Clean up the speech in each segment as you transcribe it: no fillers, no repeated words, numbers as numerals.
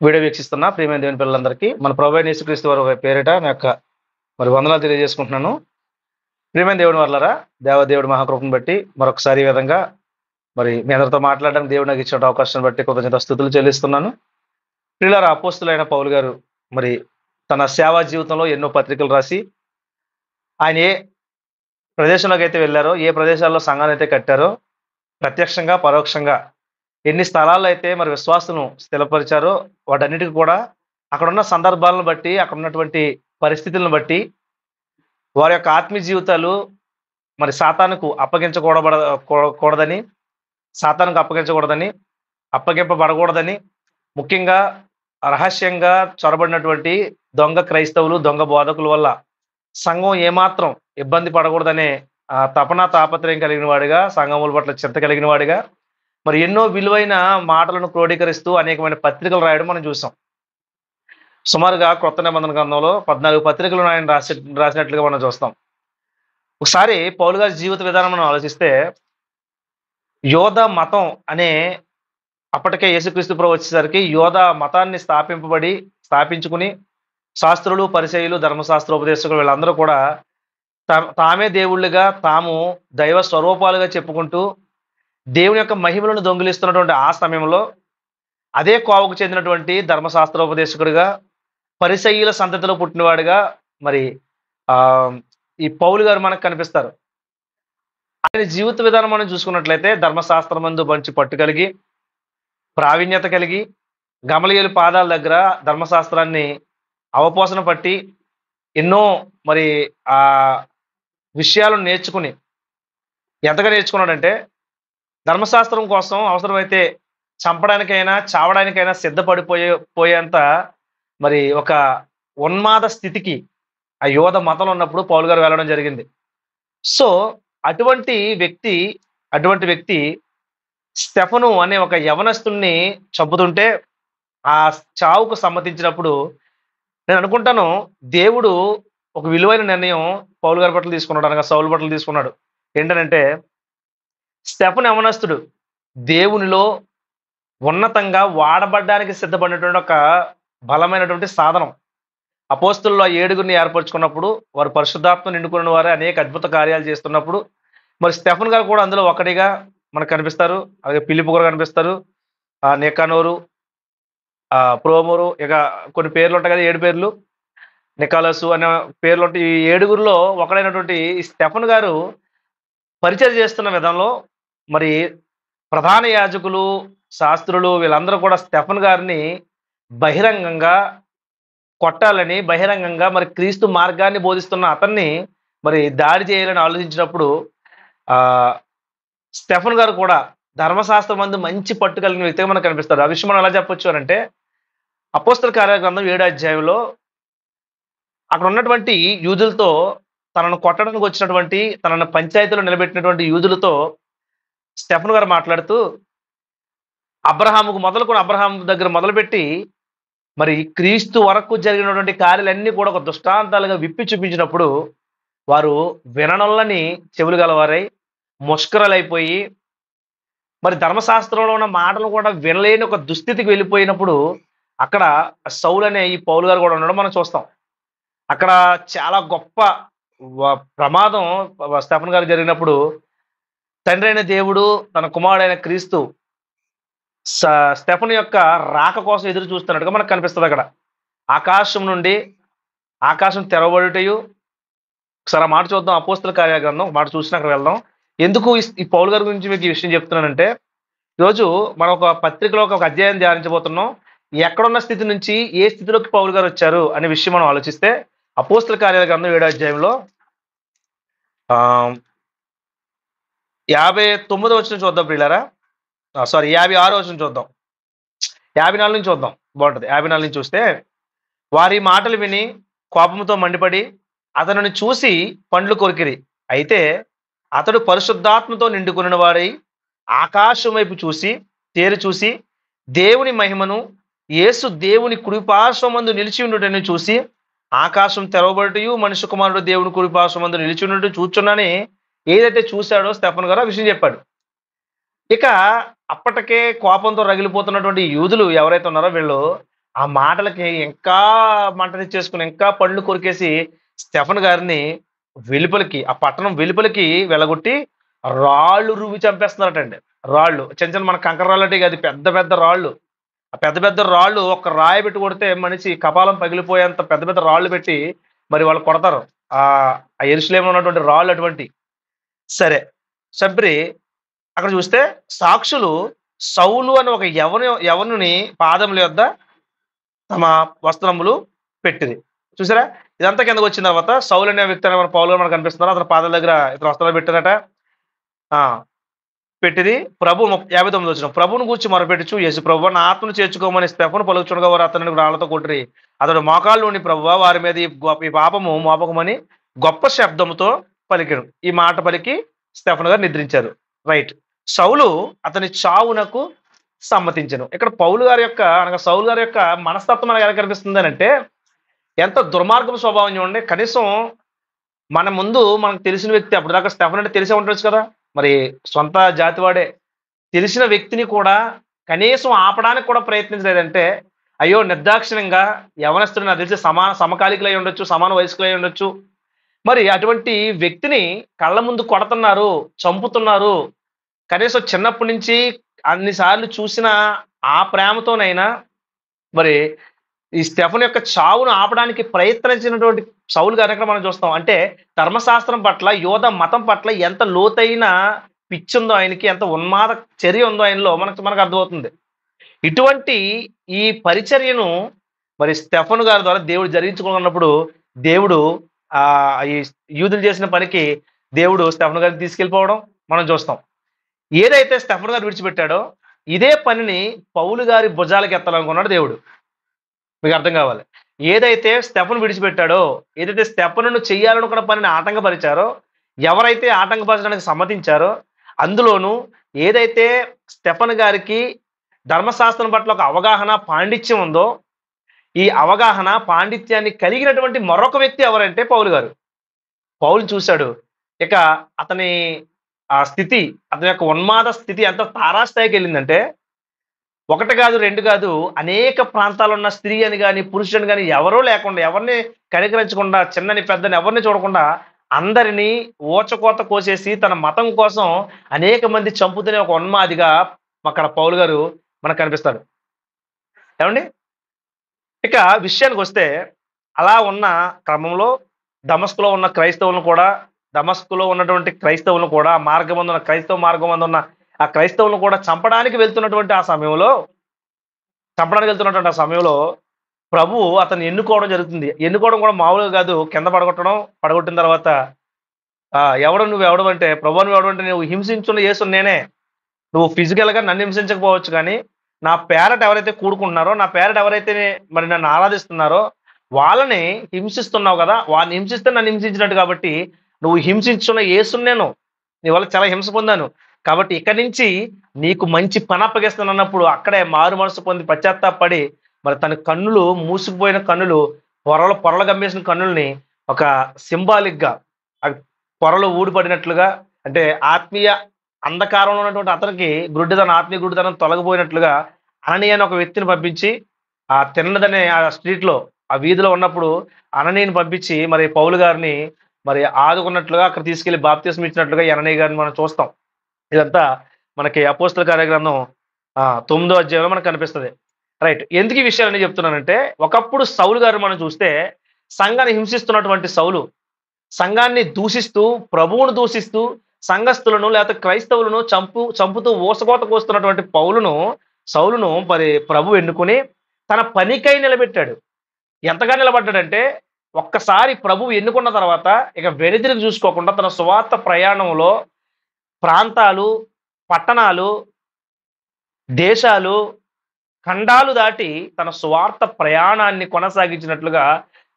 Video వీక్షిస్తున్న ప్రియమైన దేవుని పిల్లలందరికీ మన ప్రభువైన యేసుక్రీస్తు వారి పేరిట నా యొక్క వందనాలు తెలియజేసుకుంటున్నాను. ప్రియమైన దేవుని వర్లారా, దేవదేవుడి మహాకృపను బట్టి మరొకసారి ఈ విధంగా మీ అందరితో మాట్లాడడానికి దేవుడు నాకు ఇచ్చిన అవకాశాన్ని బట్టి కృతజ్ఞతాస్తుతులు చెల్లిస్తున్నాను. ప్రియులారా, అపోస్తులైన పౌలు గారు తన సేవా జీవితంలో ఎన్నో పత్రికలు రాసి ఆయన ఏ ప్రదేశంలోకి అయితే వెళ్ళారో, ఏ ప్రదేశాల్లో సంఘాన్ని అయితే కట్టారో, ప్రత్యక్షంగా పరోక్షంగా ఎన్ని స్థలాల్లో అయితే విశ్వాసులను స్థిరపరిచారో వాటన్నిటికీ కూడా అక్కడ ఉన్న సందర్భాలను బట్టి, అక్కడ ఉన్నటువంటి పరిస్థితులను బట్టి వారి యొక్క ఆత్మీయ జీవితాలు సాతానుకు అప్పగించకూడదని, అప్పగింపబడకూడదని, ముఖ్యంగా రహస్యంగా చొరబడినటువంటి దొంగ క్రైస్తవులు, దొంగ బోధకుల వల్ల సంఘం ఏమాత్రం ఇబ్బంది పడకూడదనే తపన తాపత్రయం కలిగిన వాడిగా, సంఘముల పట్ల చింత కలిగిన వాడిగా ఎన్నో విలువైన మాటలను క్రోడీకరిస్తూ అనేకమైన పత్రికలు రాయడం మనం చూసాం. సుమారుగా కొత్త నిబంధన గ్రంథంలో 14 పత్రికలను ఆయన రాసినట్లుగా మనం చూస్తాం. ఒకసారి పౌలు గారి జీవిత విధానం మనం ఆలోచిస్తే, యోధ మతం అనే అప్పటికే యేసుక్రీస్తు ప్రభు వచ్చేసరికి యోధ మతాన్ని స్థాపించుకుని శాస్త్రులు, పరిసయ్యులు, ధర్మశాస్త్రోపదేశకులు వీళ్ళందరూ కూడా తామే దేవుళ్ళుగా, తాము దైవ స్వరూపాలుగా చెప్పుకుంటూ దేవుని యొక్క మహిమలను దొంగిలిస్తున్నటువంటి ఆ సమయంలో అదే కోవకు చెందినటువంటి ధర్మశాస్త్రోపదేశకుడిగా, పరిసయ్యుల సంతతిలో పుట్టినవాడిగా ఈ పౌలు గారు మనకు కనిపిస్తారు. ఆయన జీవిత విధానం మనం చూసుకున్నట్లయితే ధర్మశాస్త్రమందు మంచి పట్టు కలిగి, ప్రావీణ్యత కలిగి, గమలీయేలు పాదాల దగ్గర ధర్మశాస్త్రాన్ని అవపోసన పట్టి ఎన్నో ఆ విషయాలను నేర్చుకుని ఎంతగా నేర్చుకున్నాడంటే, ధర్మశాస్త్రం కోసం అవసరమైతే చంపడానికైనా చావడానికైనా పోయేంత ఒక ఉన్మాద స్థితికి ఆ యోధ మతంలో ఉన్నప్పుడు పౌలు గారు వెళ్ళడం జరిగింది. సో అటువంటి వ్యక్తి స్టెఫను అనే ఒక యవనస్తుల్ని చంపుతుంటే ఆ చావుకు సమ్మతించినప్పుడు నేను అనుకుంటాను, దేవుడు ఒక విలువైన నిర్ణయం పౌలు గారి పట్ల తీసుకున్నాడు, అనగా సౌలు పట్ల తీసుకున్నాడు. ఏంటనంటే, స్టెఫను యవనస్తుడు దేవునిలో ఉన్నతంగా వాడబడ్డానికి సిద్ధపడినటువంటి ఒక బలమైనటువంటి సాధనం. అపోస్తుల్లో 7గురిని ఏర్పరచుకున్నప్పుడు వారు పరిశుద్ధాత్మ నిండుకున్న వారే అనేక అద్భుత కార్యాలు చేస్తున్నప్పుడు స్టెఫన్ గారు కూడా అందులో ఒకటిగా మనకు కనిపిస్తారు. అలాగే ఫిలిప్పు కూడా కనిపిస్తారు, నికానోరు, ప్రోమోరు, ఇక కొన్ని పేర్లు ఉంటాయి కదా, 7 పేర్లు, నికాలసు అనే పేర్లు ఉంటాయి. ఈ 7గురిలో ఒకడైనటువంటి ఈ స్టెఫన్ గారు పరిచయం చేస్తున్న విధంలో ప్రధాన యాజకులు, శాస్త్రులు వీళ్ళందరూ కూడా స్టెఫన్ గారిని బహిరంగంగా కొట్టాలని, బహిరంగంగా క్రీస్తు మార్గాన్ని బోధిస్తున్న అతన్ని దాడి చేయాలని ఆలోచించినప్పుడు స్టెఫన్ గారు కూడా ధర్మశాస్త్రం మందు మంచి పట్టు కలిగిన వ్యక్తిగా మనకు కనిపిస్తారు. ఆ విషయం మనం ఎలా చెప్పొచ్చు అని అంటే, అపోస్తల కార్యాల గ్రంథం 7వ అధ్యాయంలో అక్కడ ఉన్నటువంటి యూదులతో తనను కొట్టడానికి వచ్చినటువంటి, తనను పంచాయతీలో నిలబెట్టినటువంటి యూదులతో స్టెఫన్ గారు మాట్లాడుతూ, అబ్రహాం దగ్గర మొదలుపెట్టి క్రీస్తు వరకు జరిగినటువంటి కార్యాలన్నీ కూడా ఒక దృష్టాంతాలుగా విప్పి చూపించినప్పుడు వారు విననొల్లని చెవులు గలవారై ముష్కరలైపోయి ధర్మశాస్త్రంలో ఉన్న మాటలు కూడా వినలేని ఒక దుస్థితికి వెళ్ళిపోయినప్పుడు అక్కడ సౌలు అనే ఈ పౌలు గారు కూడా ఉండడం మనం చూస్తాం. అక్కడ చాలా గొప్ప ప్రమాదం స్టెఫన్ గారు జరిగినప్పుడు తండ్రి అయిన దేవుడు తన కుమారుడైన క్రీస్తు స్టెఫన్ యొక్క రాక కోసం ఎదురు చూస్తున్నట్టుగా మనకు కనిపిస్తుంది. అక్కడ ఆకాశం తెరవబడుటయు, ఒకసారి ఆ మాట చూద్దాం. అపోస్తల కార్యాల గ్రంథం మాట చూసిన అక్కడ వెళ్దాం. ఎందుకు ఈ పౌలు గారి గురించి మీకు ఈ విషయం చెప్తున్నానంటే, ఈరోజు మనం ఒక పత్రికలో ఒక అధ్యాయం ధ్యానించబోతున్నాం. ఎక్కడున్న స్థితి నుంచి ఏ స్థితిలోకి పౌలు గారు వచ్చారు అనే విషయం మనం ఆలోచిస్తే, అపోస్తల కార్యాల గ్రంథం 7వ అధ్యాయంలో 59వ వచనం చూద్దాం ప్రియులారా. 56వ వచనం చూద్దాం, 54 నుంచి చూద్దాం, బాగుంటుంది. 54 నుంచి చూస్తే, వారి మాటలు విని కోపంతో మండిపడి అతనిని చూసి పండ్లు కొరికిరి. అయితే అతడు పరిశుద్ధాత్మతో నిండుకున్న వాడై ఆకాశం వైపు తేరి చూసి దేవుని మహిమను, యేసు దేవుని కుడిపార్శ్వమందు నిలిచి ఉండుటని చూసి, ఆకాశం తెరవబడుటయు మనుష్య కుమారుడు దేవుని కుడిపార్శ్వమందు నిలిచి ఉండుట చూచున్నాని ఏదైతే చూశాడో స్టెఫన్ గారు ఆ విషయం చెప్పాడు. ఇక అప్పటికే కోపంతో రగిలిపోతున్నటువంటి యూదులు ఎవరైతే ఉన్నారో వీళ్ళు ఆ మాటలకి ఇంకా మంట తెచ్చేసుకుని, ఇంకా పళ్ళు కొరికేసి స్టెఫెన్ గారిని వెలుపలికి, ఆ పట్టణం వెలుపలికి వెళ్ళగొట్టి రాళ్ళు రువ్వి చంపేస్తున్నారటండి. రాళ్ళు. చిన్న చిన్న మన కంకర రాళ్ళంటే కాదు, పెద్ద పెద్ద రాళ్ళు. ఆ పెద్ద పెద్ద రాళ్ళు ఒక రాయి పెట్టి కొడితే మనిషి కపాలం పగిలిపోయేంత పెద్ద పెద్ద రాళ్ళు పెట్టి మరి వాళ్ళు కొడతారు. ఆ యెరూషలేములో ఉన్నటువంటి రాళ్ళు అటువంటియి. సరే. చంపిరి అక్కడ చూస్తే సాక్షులు సౌలు అని ఒక యవనుని పాదముల యొద్ద తమ వస్త్రములు పెట్టిరి. చూసారా? ఇదంతా కిందకొచ్చిన తర్వాత సౌలు అనే వ్యక్తి అనే మన పౌలులో మనకు కనిపిస్తున్నారు. అతని పాదాల దగ్గర ఇతను వస్త్రాలు పెట్టారట. ఆ! పెట్టిరి. 59 వచనం. ప్రభువును గూర్చి మొరపెట్టుచు యేసు ప్రభువా నా ఆత్మను చేర్చుకోమని స్టెఫను పలుకుచుండగా వారు అతనిని రాళ్లతో కొట్టిరి. అతడు మోకాళ్ళుండి ప్రభువా వారి మీద ఈ పాపము మోపకమని గొప్ప శబ్దముతో పలికెను. ఈ మాట పలికి స్టెఫను గారు నిద్రించారు. రైట్. సౌలు అతని చావునకు సమ్మతించెను. ఇక్కడ పౌలు గారి యొక్క అనగా సౌలు గారి యొక్క మనస్తత్వం మనకు ఎలా కనిపిస్తుంది అనంటే, ఎంత దుర్మార్గపు స్వభావం చూడండి. కనీసం మన ముందు మనకు తెలిసిన వ్యక్తి అప్పటిదాకా స్టెఫన్ అంటే తెలిసే ఉండొచ్చు కదా! మరి సొంత జాతివాడే. తెలిసిన వ్యక్తిని కూడా కనీసం ఆపడానికి కూడా ప్రయత్నించలేదంటే, అయ్యో! నిర్దాక్షిణ్యంగా యవనస్తుడు నాకు తెలిసి సమకాలీకులై ఉండొచ్చు, సమాన వయస్కులై ఉండొచ్చు. మరి అటువంటి వ్యక్తిని కళ్ళ ముందు కొడుతున్నారు, చంపుతున్నారు. కనీసం చిన్నప్పటి నుంచి అన్ని సార్లు చూసిన ఆ ప్రేమతోనైనా మరి ఈ స్టెఫెను యొక్క చావును ఆపడానికి ప్రయత్నించినటువంటి సౌలు గారిని ఇక్కడ మనం చూస్తాం. అంటే ధర్మశాస్త్రం పట్ల, యూద మతం పట్ల ఎంత లోతైన పిచ్చుందో ఆయనకి, ఎంత ఉన్మాద చర్య ఉందో ఆయనలో మనకు అర్థమవుతుంది. ఇటువంటి ఈ పరిచర్యను మరి స్టెఫెను గారి ద్వారా దేవుడు జరిగించుకున్నప్పుడు దేవుడు ఈ యూదులు చేసిన పనికి దేవుడు స్టెఫెను గారిని తీసుకెళ్ళిపోవడం మనం చూస్తాం. ఏదైతే స్టెఫెను గారు విడిచిపెట్టాడో ఇదే పనిని పౌలు గారి భుజాలకు ఎత్తాలనుకున్నాడు దేవుడు. మీకు అర్థం కావాలి. ఏదైతే స్టెఫెను విడిచిపెట్టాడో, ఏదైతే స్టెఫెనును చేయాలనుకున్న పనిని ఆటంకపరిచారో, ఎవరైతే ఆటంకపరచడానికి సమ్మతించారో, అందులోనూ ఏదైతే స్టెఫెను గారికి ధర్మశాస్త్రం పట్ల ఒక అవగాహన, పాండిత్యం ఉందో, ఈ అవగాహన, పాండిత్యాన్ని కలిగినటువంటి మరొక వ్యక్తి ఎవరంటే పౌలు గారు. పౌలు చూశాడు. ఇక అతని స్థితి, అతని యొక్క ఉన్మాద స్థితి ఎంత తారాస్థాయికి వెళ్ళిందంటే, ఒకటి కాదు, రెండు కాదు, అనేక ప్రాంతాల్లో ఉన్న స్త్రీ అని గాని, పురుషుని గాని ఎవరో లేకుండా, ఎవరిని కనికరించకుండా, చిన్నని పెద్దని ఎవరిని చూడకుండా అందరినీ ఊచకోత కోసేసి తన మతం కోసం అనేక మంది చంపుతునే ఒక ఉన్మాదిగా అక్కడ పౌలు గారు మనకు కనిపిస్తాడు. ఏమండి? ఇక విషయానికి వస్తే అలా ఉన్న క్రమంలో దమస్కులో ఉన్న క్రైస్తవులను కూడా, దమస్కులో ఉన్నటువంటి క్రైస్తవులను కూడా, మార్గమందున్న క్రైస్తవ మార్గమందున్న ఆ క్రైస్తవులను కూడా చంపడానికి వెళ్తున్నటువంటి ఆ సమయంలో ప్రభువు అతన్ని ఎన్నుకోవడం జరుగుతుంది. ఎన్నుకోవడం కూడా మామూలుగా కాదు. కింద పడగొట్టిన తర్వాత నువ్వు అంటే, ప్రభువు నువ్వు ఎవడంటే, నువ్వు హింసించున్న యేసుని నేనే. నువ్వు ఫిజికల్‌గా నన్ను హింసించకపోవచ్చు కానీ, నా పేరట ఎవరైతే కూడుకుంటున్నారో, నా పేరట ఎవరైతే మరి నన్ను ఆరాధిస్తున్నారో వాళ్ళని హింసిస్తున్నావు కదా! వాడిని హింసిస్తే నన్ను హింసించినట్టు కాబట్టి, నువ్వు హింసించున్న యేసుని నేను. నీ వల్ల చాలా హింస పొందాను. కాబట్టి ఇక్కడి నుంచి నీకు మంచి పని అప్పగిస్తానన్నప్పుడు అక్కడే మారు మనసు పొంది పశ్చాత్తాపపడి మరి తన కన్నులు, మూసుకుపోయిన కన్నులు, పొరలు గమ్మేసిన కన్నుల్ని ఒక సింబాలిక్‌గా అవి పొరలు ఊడిపడినట్లుగా, అంటే ఆత్మీయ అంధకారంలో ఉన్నటువంటి అతనికి ఆత్మీయ గుడ్డితనం తొలగిపోయినట్లుగా అననీయ అని ఒక వ్యక్తిని పంపించి తిన్నదనే ఆ స్ట్రీట్‌లో, ఆ వీధిలో ఉన్నప్పుడు అననీయని పంపించి మరి పౌలు గారిని మరి ఆదుకున్నట్లుగా అక్కడ తీసుకెళ్లి బాప్తిస్మం ఇచ్చినట్లుగా ఈ అననీయ గారిని మనం చూస్తాం. ఇదంతా మనకి అపోస్తల కార్యగ్రంథం 9వ అధ్యాయంలో మనకు కనిపిస్తది. రైట్. ఎందుకు ఈ విషయాలన్నీ చెప్తున్నానంటే, ఒకప్పుడు సౌలు గారు మనం చూస్తే సంఘాన్ని హింసిస్తున్నటువంటి సౌలు, సంఘాన్ని దూషిస్తూ, ప్రభువును దూషిస్తూ, సంఘస్థులను లేకపోతే క్రైస్తవులను చంపుతూ ఊసకోత కోస్తున్నటువంటి సౌలును మరి ప్రభు ఎన్నుకొని తన పనికై నిలబెట్టాడు. ఎంతగా నిలబడ్డాడంటే, ఒక్కసారి ప్రభువు ఎన్నుకున్న తర్వాత ఇక వెనుదిరిగి చూసుకోకుండా తన సువార్త ప్రయాణంలో ప్రాంతాలు, పట్టణాలు, దేశాలు, ఖండాలు దాటి తన సువార్త ప్రయాణాన్ని కొనసాగించినట్లుగా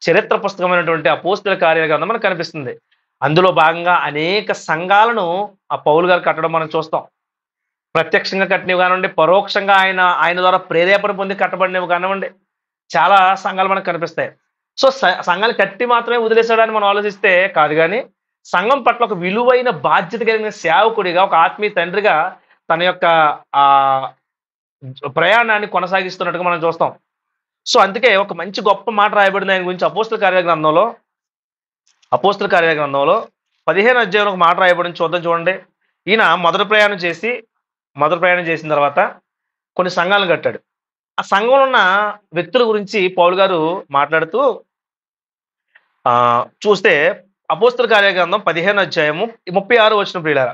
చరిత్ర పుస్తకమైనటువంటి అపోస్తల కార్యగ్రంథం మనకు కనిపిస్తుంది. అందులో భాగంగా అనేక సంఘాలను ఆ పౌలు గారు కట్టడం మనం చూస్తాం. ప్రత్యక్షంగా కట్టినవి కానివ్వండి, పరోక్షంగా ఆయన ద్వారా ప్రేరేపణ పొంది కట్టబడినవి కానివ్వండి, చాలా సంఘాలు మనకు కనిపిస్తాయి. సో సంఘాలు కట్టి మాత్రమే వదిలేశాడని మనం ఆలోచిస్తే కాదు కానీ, సంఘం పట్ల ఒక విలువైన బాధ్యత కలిగిన సేవకుడిగా, ఒక ఆత్మీయ తండ్రిగా తన యొక్క ప్రయాణాన్ని కొనసాగిస్తున్నట్టుగా మనం చూస్తాం. సో అందుకే ఒక మంచి గొప్ప మాట రాయబడింది ఆయన గురించి అపోస్తల కార్యాల గ్రంథంలో 15 అధ్యాయంలో ఒక మాట రాయబడింది, చూద్దాం చూడండి. ఈయన మొదటి ప్రయాణం చేసిన తర్వాత కొన్ని సంఘాలను కట్టాడు. ఆ సంఘంలో ఉన్న వ్యక్తుల గురించి పౌలు గారు మాట్లాడుతూ చూస్తే అపోస్తల కార్యాల గ్రంథం 15 అధ్యాయము 36 వచనం ప్రియులారా,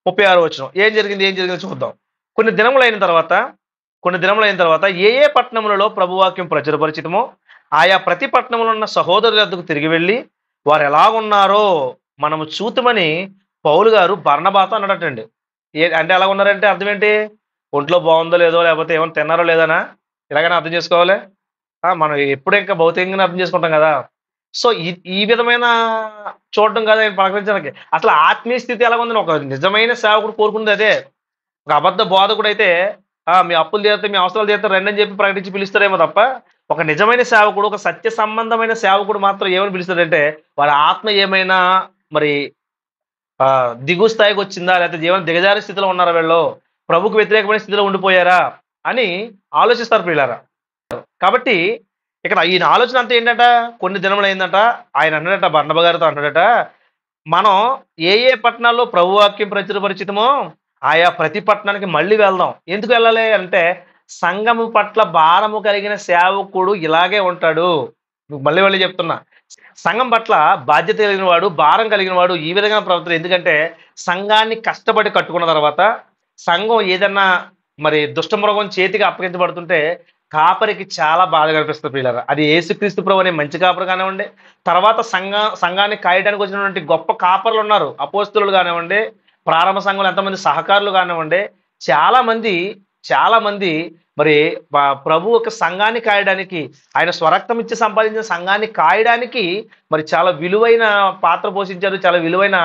36 వచనం ఏం జరిగిందో చూద్దాం. కొన్ని దినములైన తర్వాత ఏ ఏ పట్టణములలో ప్రభువాక్యం ప్రచురపరిచితమో ఆయా ప్రతి పట్టణంలో ఉన్న సహోదరుల వద్దకు తిరిగి వెళ్ళి వారు ఎలాగున్నారో మనము చూతుమని పౌలు గారు బర్నబాతో అన్నాడటండి. అంటే ఎలా ఉన్నారంటే అర్థం ఏంటి? ఒంట్లో బాగుందో లేదో, లేకపోతే ఏమైనా తిన్నారో లేదనా? ఇలాగైనా అర్థం చేసుకోవాలి. మనం ఎప్పుడు ఇంకా భౌతికంగానే అర్థం చేసుకుంటాం కదా. సో ఈ విధమైన చూడటం కదా ఆయన పలకరించడానికి. అసలు ఆత్మీయ స్థితి ఎలా ఉందని ఒక నిజమైన సేవకుడు కోరుకున్నది అదే. ఒక అబద్ధ బోధకుడు అయితే మీ అప్పులు తీరుతాయి, మీ అవసరాలు తీరుతాయి రండి అని చెప్పి ప్రకటించి పిలుస్తారేమో తప్ప, ఒక నిజమైన సేవకుడు, ఒక సత్య సంబంధమైన సేవకుడు మాత్రం ఏమని పిలుస్తాడంటే వారి ఆత్మ ఏమైనా మరి దిగు స్థాయికి వచ్చిందా, లేకపోతే జీవన దిగజారి స్థితిలో ఉన్నారా, వీళ్ళు ప్రభుకు వ్యతిరేకమైన స్థితిలో ఉండిపోయారా అని ఆలోచిస్తారు ప్రియులారా. కాబట్టి ఇక్కడ ఈయన ఆలోచన అంతా ఏంటంట, కొన్ని దినములు అయిందట. ఆయన అన్నాడట, బర్నబా గారితో అన్నాడట, మనం ఏ ఏ పట్టణాల్లో ప్రభువాక్యం ప్రచురపరిచితమో ఆయా ప్రతి పట్టణానికి మళ్ళీ వెళ్దాం. ఎందుకు వెళ్ళాలి అంటే సంఘము పట్ల భారము కలిగిన సేవకుడు ఇలాగే ఉంటాడు. మళ్ళీ చెప్తున్నా, సంఘం పట్ల బాధ్యత కలిగిన వాడు, భారం కలిగిన వాడు ఈ విధంగా ప్రవర్తన. ఎందుకంటే సంఘాన్ని కష్టపడి కట్టుకున్న తర్వాత సంఘం ఏదన్నా మరి దుష్టమృగం చేతికి అప్పగించబడుతుంటే కాపరికి చాలా బాధ కనిపిస్తుంది ప్రియులారా. అది యేసుక్రీస్తు ప్రభు అనే మంచి కాపరు కానివ్వండి, తర్వాత సంఘాన్ని కాయడానికి వచ్చినటువంటి గొప్ప కాపర్లు ఉన్నారు, అపోస్తులు కానివ్వండి, ప్రారంభ సంఘంలో ఎంతమంది సహకారులు కానివ్వండి, చాలా మంది మరి ప్రభు ఒక సంఘాన్ని కాయడానికి, ఆయన స్వరక్తం ఇచ్చి సంపాదించిన సంఘాన్ని కాయడానికి మరి చాలా విలువైన పాత్ర పోషించారు, చాలా విలువైన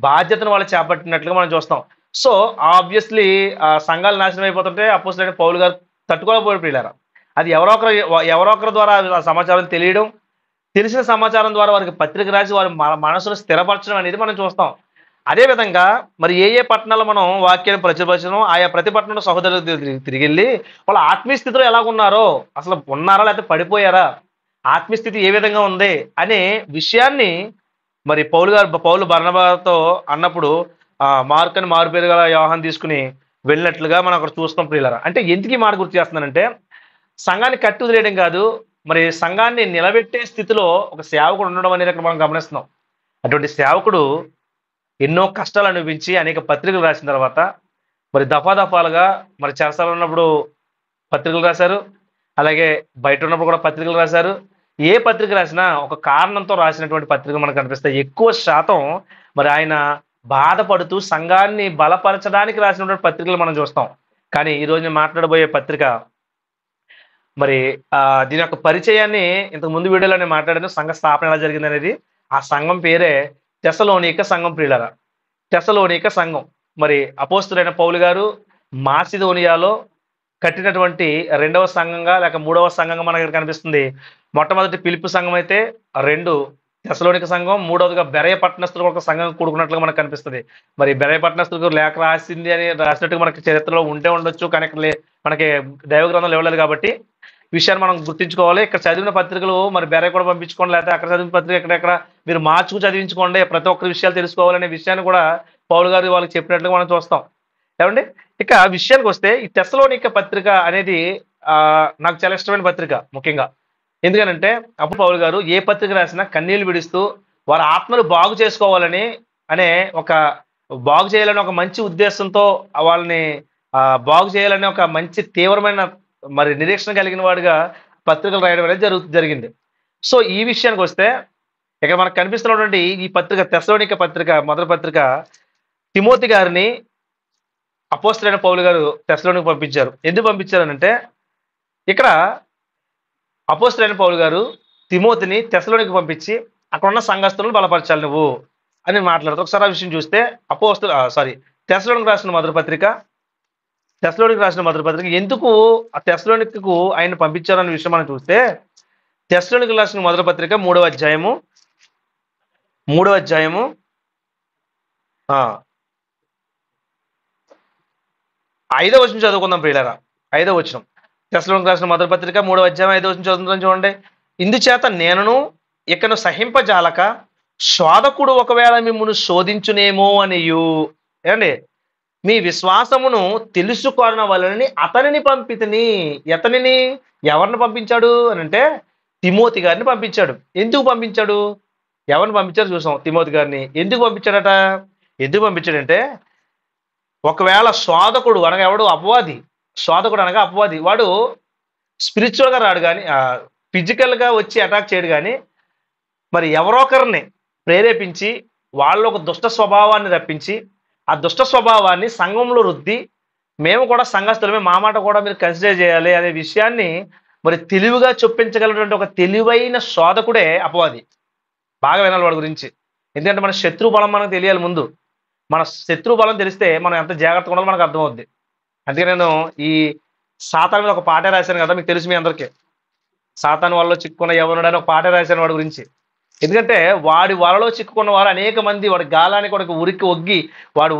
బాధ్యతను వాళ్ళు చేపట్టినట్లుగా మనం చూస్తాం. సో ఆబ్వియస్లీ సంఘాలు నాశనం అయిపోతుంటే అపోస్తలుడైన పౌలు గారు తట్టుకోలేకపోయారు ప్రియులారా. అది ఎవరో ఒకరి ద్వారా ఆ సమాచారం తెలిసిన సమాచారం ద్వారా వారికి పత్రిక రాసి వారి మనసును స్థిరపరచడం అనేది మనం చూస్తాం. అదేవిధంగా మరి ఏ పట్టణాల్లో మనం వాక్యాన్ని ప్రచురపరచడం, ఆయా ప్రతి పట్టణంలో సహోదరులు తిరిగి వెళ్ళి వాళ్ళ ఆత్మీయ స్థితిలో ఎలాగున్నారో, అసలు ఉన్నారా లేకపోతే పడిపోయారా, ఆత్మీయ స్థితి ఏ విధంగా ఉంది అనే విషయాన్ని మరి పౌలు బర్నబాతో అన్నప్పుడు మార్క్ అని మారుపేరు గల యోహాను తీసుకుని వెళ్ళినట్లుగా మనం అక్కడ చూస్తాం ప్రియులారా. అంటే ఎందుకు ఈ మాట గుర్తు చేస్తున్నానంటే సంఘాన్ని కట్టి వదిలేయడం కాదు, మరి సంఘాన్ని నిలబెట్టే స్థితిలో ఒక సేవకుడు ఉండడం అనేది అక్కడ మనం గమనిస్తున్నాం. అటువంటి సేవకుడు ఎన్నో కష్టాలు అనిపించి అనేక పత్రికలు రాసిన తర్వాత మరి దఫాదఫాలుగా మరి చెరసాల ఉన్నప్పుడు పత్రికలు రాశారు, అలాగే బయట ఉన్నప్పుడు కూడా పత్రికలు రాశారు. ఏ పత్రిక రాసినా ఒక కారణంతో రాసినటువంటి పత్రికలు మనకు కనిపిస్తాయి. ఎక్కువ శాతం మరి ఆయన బాధపడుతూ సంఘాన్ని బలపరచడానికి రాసినటువంటి పత్రికలు మనం చూస్తాం. కానీ ఈరోజు నేను మాట్లాడబోయే పత్రిక మరి దీని యొక్క పరిచయాన్ని ఇంతకు ముందు వీడియోలో నేను మాట్లాడాను, సంఘ స్థాపన ఎలా జరిగింది అనేది. ఆ సంఘం పేరే తెస్సలోనిక సంఘం ప్రియులారా. తెస్సలోనిక సంఘం మరి అపోస్తలుడైన పౌలు గారు మాసిదోనియాలో కట్టినటువంటి రెండవ సంఘంగా లేక మూడవ సంఘంగా మనకి ఇక్కడ కనిపిస్తుంది. మొట్టమొదటి పిలుపు సంఘం అయితే, 2 తెస్సలోనిక సంఘం, మూడవదిగా బెరయ పట్టణస్థులకు ఒక సంఘం కూడుకున్నట్లుగా మనకు కనిపిస్తుంది. మరి బెరయ పట్టణస్థులకు లేఖ రాసినట్టుగా మనకి చరిత్రలో ఉంటే ఉండొచ్చు, కానీ మనకి దైవ గ్రంథంలో ఇవ్వలేదు కాబట్టి విషయాన్ని మనం గుర్తించుకోవాలి. ఇక్కడ చదివిన పత్రికలు మరి బెరయ కూడా పంపించుకోండి, లేకపోతే అక్కడ చదివిన పత్రిక ఎక్కడెక్కడ మీరు మార్చుకు చదివించుకోండి, ప్రతి ఒక్కరి విషయాలు తెలుసుకోవాలనే విషయాన్ని కూడా పౌలు గారు వాళ్ళకి చెప్పినట్లుగా మనం చూస్తాం. ఏమండి, ఇక విషయానికి వస్తే ఈ తెస్సలోనిక పత్రిక అనేది నాకు చాలా ఇష్టమైన పత్రిక. ముఖ్యంగా ఎందుకనంటే అప్పుడు పౌలు గారు ఏ పత్రిక రాసినా కన్నీళ్లు విడుస్తూ వారి ఆత్మలు బాగు చేసుకోవాలని బాగు చేయాలని ఒక మంచి ఉద్దేశంతో వాళ్ళని బాగు చేయాలని ఒక మంచి తీవ్రమైన మరి నిరీక్షణ కలిగిన వాడిగా పత్రికలు రాయడం అనేది జరిగింది. సో ఈ విషయానికి వస్తే ఇక్కడ మనకు కనిపిస్తున్నటువంటి ఈ పత్రిక తెస్సలోనిక పత్రిక మొదటి పత్రిక తిమోతి గారిని అపోస్తలుడైన పౌలు గారు తెస్సలోనికి పంపించారు. ఎందుకు పంపించారనంటే ఇక్కడ అపోస్తలుడైన పౌలు గారు తిమోతిని తెస్సలోనికి పంపించి అక్కడ ఉన్న సంఘస్థులను బలపరచాలి నువ్వు అని మాట్లాడుతూ ఒకసారి ఆ విషయం చూస్తే తెస్సలోనికి రాసిన మొదటి పత్రిక ఎందుకు ఆ తెస్సలోనికకు ఆయన పంపించారనే విషయం మనం చూస్తే తెస్సలోనికి రాసిన మొదటి పత్రిక 3వ అధ్యాయము 5వ వచనం చదువుకుందాం ప్రియులారా. 5వ వచనం, తెస్సలోనికీయులకు రాసిన మొదటి పత్రిక 3వ అధ్యాయం 5వ వచనం చదువుతున్నాను చూడండి. ఇందుచేత నేనును ఇకను సహింపజాలక శోధకుడు ఒకవేళ మిమ్మును శోధించునేమో అనియు, ఏమండి, మీ విశ్వాసమును తెలుసుకొనవలెనని అతనిని పంపితిని. ఎతనిని, ఎవరిని పంపించాడు అని అంటే తిమోతి గారిని పంపించాడు. ఎందుకు పంపించాడు? ఎవరిని పంపించాడు చూసాం, తిమోతి గారిని. ఎందుకు పంపించాడట? ఎందుకు పంపించాడంటే, ఒకవేళ శోధకుడు అనగా ఎవడు? అపవాది. శోధకుడు అనగా అపవాది. వాడు స్పిరిచువల్గా రాడు కానీ, ఫిజికల్గా వచ్చి అటాక్ చేయడు కానీ, మరి ఎవరో ఒకరిని ప్రేరేపించి వాళ్ళు ఒక దుష్ట స్వభావాన్ని రప్పించి ఆ దుష్ట స్వభావాన్ని సంఘంలో రుద్ది, మేము కూడా సంఘస్థులమే, మా మాట కూడా మీరు కన్సిడర్ చేయాలి అనే విషయాన్ని మరి తెలివిగా చొప్పించగలిగినటువంటి ఒక తెలివైన శోధకుడే అపవాది. బాగా వినాలి వాడి గురించి. ఎందుకంటే మన శత్రు బలం మనకు తెలియాలి ముందు. మన శత్రు బలం తెలిస్తే మనం ఎంత జాగ్రత్తగా ఉండాలో మనకు అర్థమవుద్ది. అందుకే నేను ఈ సాతాను మీద ఒక పాట రాశాను కదా, మీకు తెలుసు మీ అందరికీ. సాతాను వలలో చిక్కుకున్న యవనుడు అని ఒక పాట రాశాను వాడి గురించి. ఎందుకంటే వాడి వలలో చిక్కుకున్న వారు అనేక మంది, వాడి గాలానికి వాడికి ఉరికి ఒగ్గి వాడు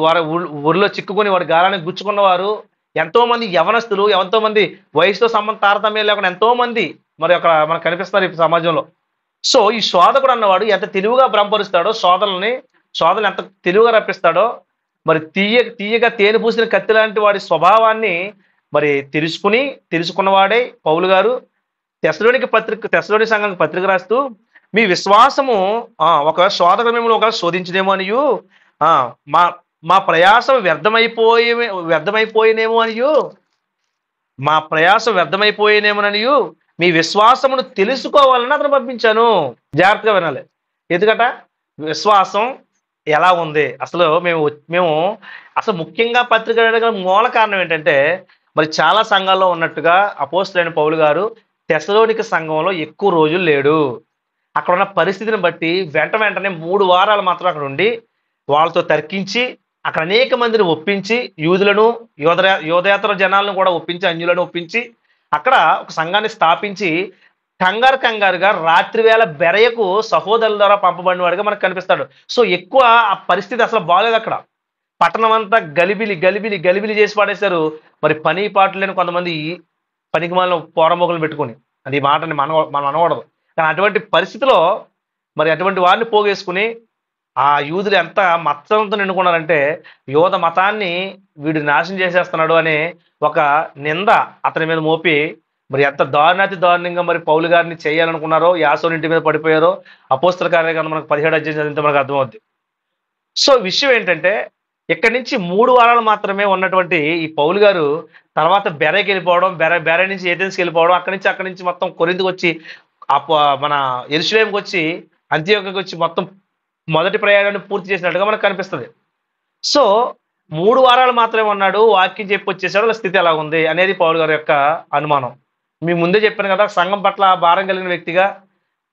ఊరిలో చిక్కుకొని వాడి గాలానికి గుచ్చుకున్న వారు ఎంతో మంది యవనస్తులు, ఎంతో మంది వయసుతో సంబంధం తారతమ్యం లేకుండా ఎంతో మంది మరి అక్కడ మనకు కనిపిస్తారు ఈ సమాజంలో. సో ఈ శోధకుడు అన్నవాడు ఎంత తెలివిగా భ్రమపరుస్తాడో, శోధనలు ఎంత తెలివిగా రప్పిస్తాడో, మరి తీయగా తేనె పూసిన కత్తి లాంటి వాడి స్వభావాన్ని మరి తెలుసుకున్నవాడే పౌలు గారు తెస్సలోని సంఘానికి పత్రిక రాస్తూ, మీ విశ్వాసము ఒక శోధకుడు మిమ్మల్ని ఒకవేళ శోధించదేమో అనియు, మా మా ప్రయాసం వ్యర్థమైపోయినేమో అనియు, మా ప్రయాసం వ్యర్థమైపోయినేమోననియు మీ విశ్వాసమును తెలుసుకోవాలని అతను పంపించాను. జాగ్రత్తగా వినాలి. ఎందుకట విశ్వాసం ఎలా ఉంది అసలు. మేము అసలు ముఖ్యంగా పత్రిక రాయడానికి మూల కారణం ఏంటంటే, మరి చాలా సంఘాల్లో ఉన్నట్టుగా అపోస్తలుడైన పౌలు గారు తెస్సలోనిక సంఘంలో ఎక్కువ రోజులు లేడు. అక్కడ ఉన్న పరిస్థితిని బట్టి వెంటనే 3 వారాలు మాత్రం అక్కడ ఉండి వాళ్ళతో తర్కించి అక్కడ అనేక మందిని ఒప్పించి, యూదులను యోధేతర జనాలను కూడా ఒప్పించి, అన్యులను ఒప్పించి అక్కడ ఒక సంఘాన్ని స్థాపించి కంగారుగా రాత్రి వేళ బెరయకు సహోదరుల ద్వారా పంపబడిన వాడిగా మనకు కనిపిస్తాడు. సో ఎక్కువ ఆ పరిస్థితి అసలు బాగాలేదు. అక్కడ పట్టణం అంతా గలిబిలి చేసి పడేశారు. మరి పని పాటలు లేని కొంతమంది పనికి మాలిన పోరమోగులను పెట్టుకుని, అది ఈ మాటని మనం అనకూడదు. కానీ అటువంటి పరిస్థితిలో మరి అటువంటి వారిని పోగేసుకుని ఆ యూదులు ఎంత మత్సరంతో నిండుకున్నారంటే, యోధ మతాన్ని వీడు నాశనం చేసేస్తున్నాడు అనే ఒక నింద అతని మీద మోపి మరి ఎంత దారుణంగా మరి పౌలు గారిని చేయాలనుకున్నారో, యాసోని ఇంటి మీద పడిపోయారో అపోస్తల కార్యగ్రంథం మనకు 17 అధ్యాయం చదివితే మనకు అర్థమవుద్ది. సో విషయం ఏంటంటే, ఇక్కడి నుంచి 3 వారాలు మాత్రమే ఉన్నటువంటి ఈ పౌలు గారు తర్వాత బెరకి వెళ్ళిపోవడం, బెర నుంచి ఏథెన్స్కి వెళ్ళిపోవడం, అక్కడి నుంచి మొత్తం కొరింథీకి వచ్చి మన యెరూషలేముకి వచ్చి అంతియోక్యకి వచ్చి మొత్తం మొదటి ప్రయాణాన్ని పూర్తి చేసినట్టుగా మనకు కనిపిస్తుంది. సో 3 వారాలు మాత్రమే ఉన్నాడు, వాక్యం చెప్పి వచ్చేసాడు, వాళ్ళ స్థితి ఎలా ఉంది అనేది పౌలు గారి యొక్క అనుమానం. మీ ముందే చెప్పాను కదా, సంఘం పట్ల భారం కలిగిన వ్యక్తిగా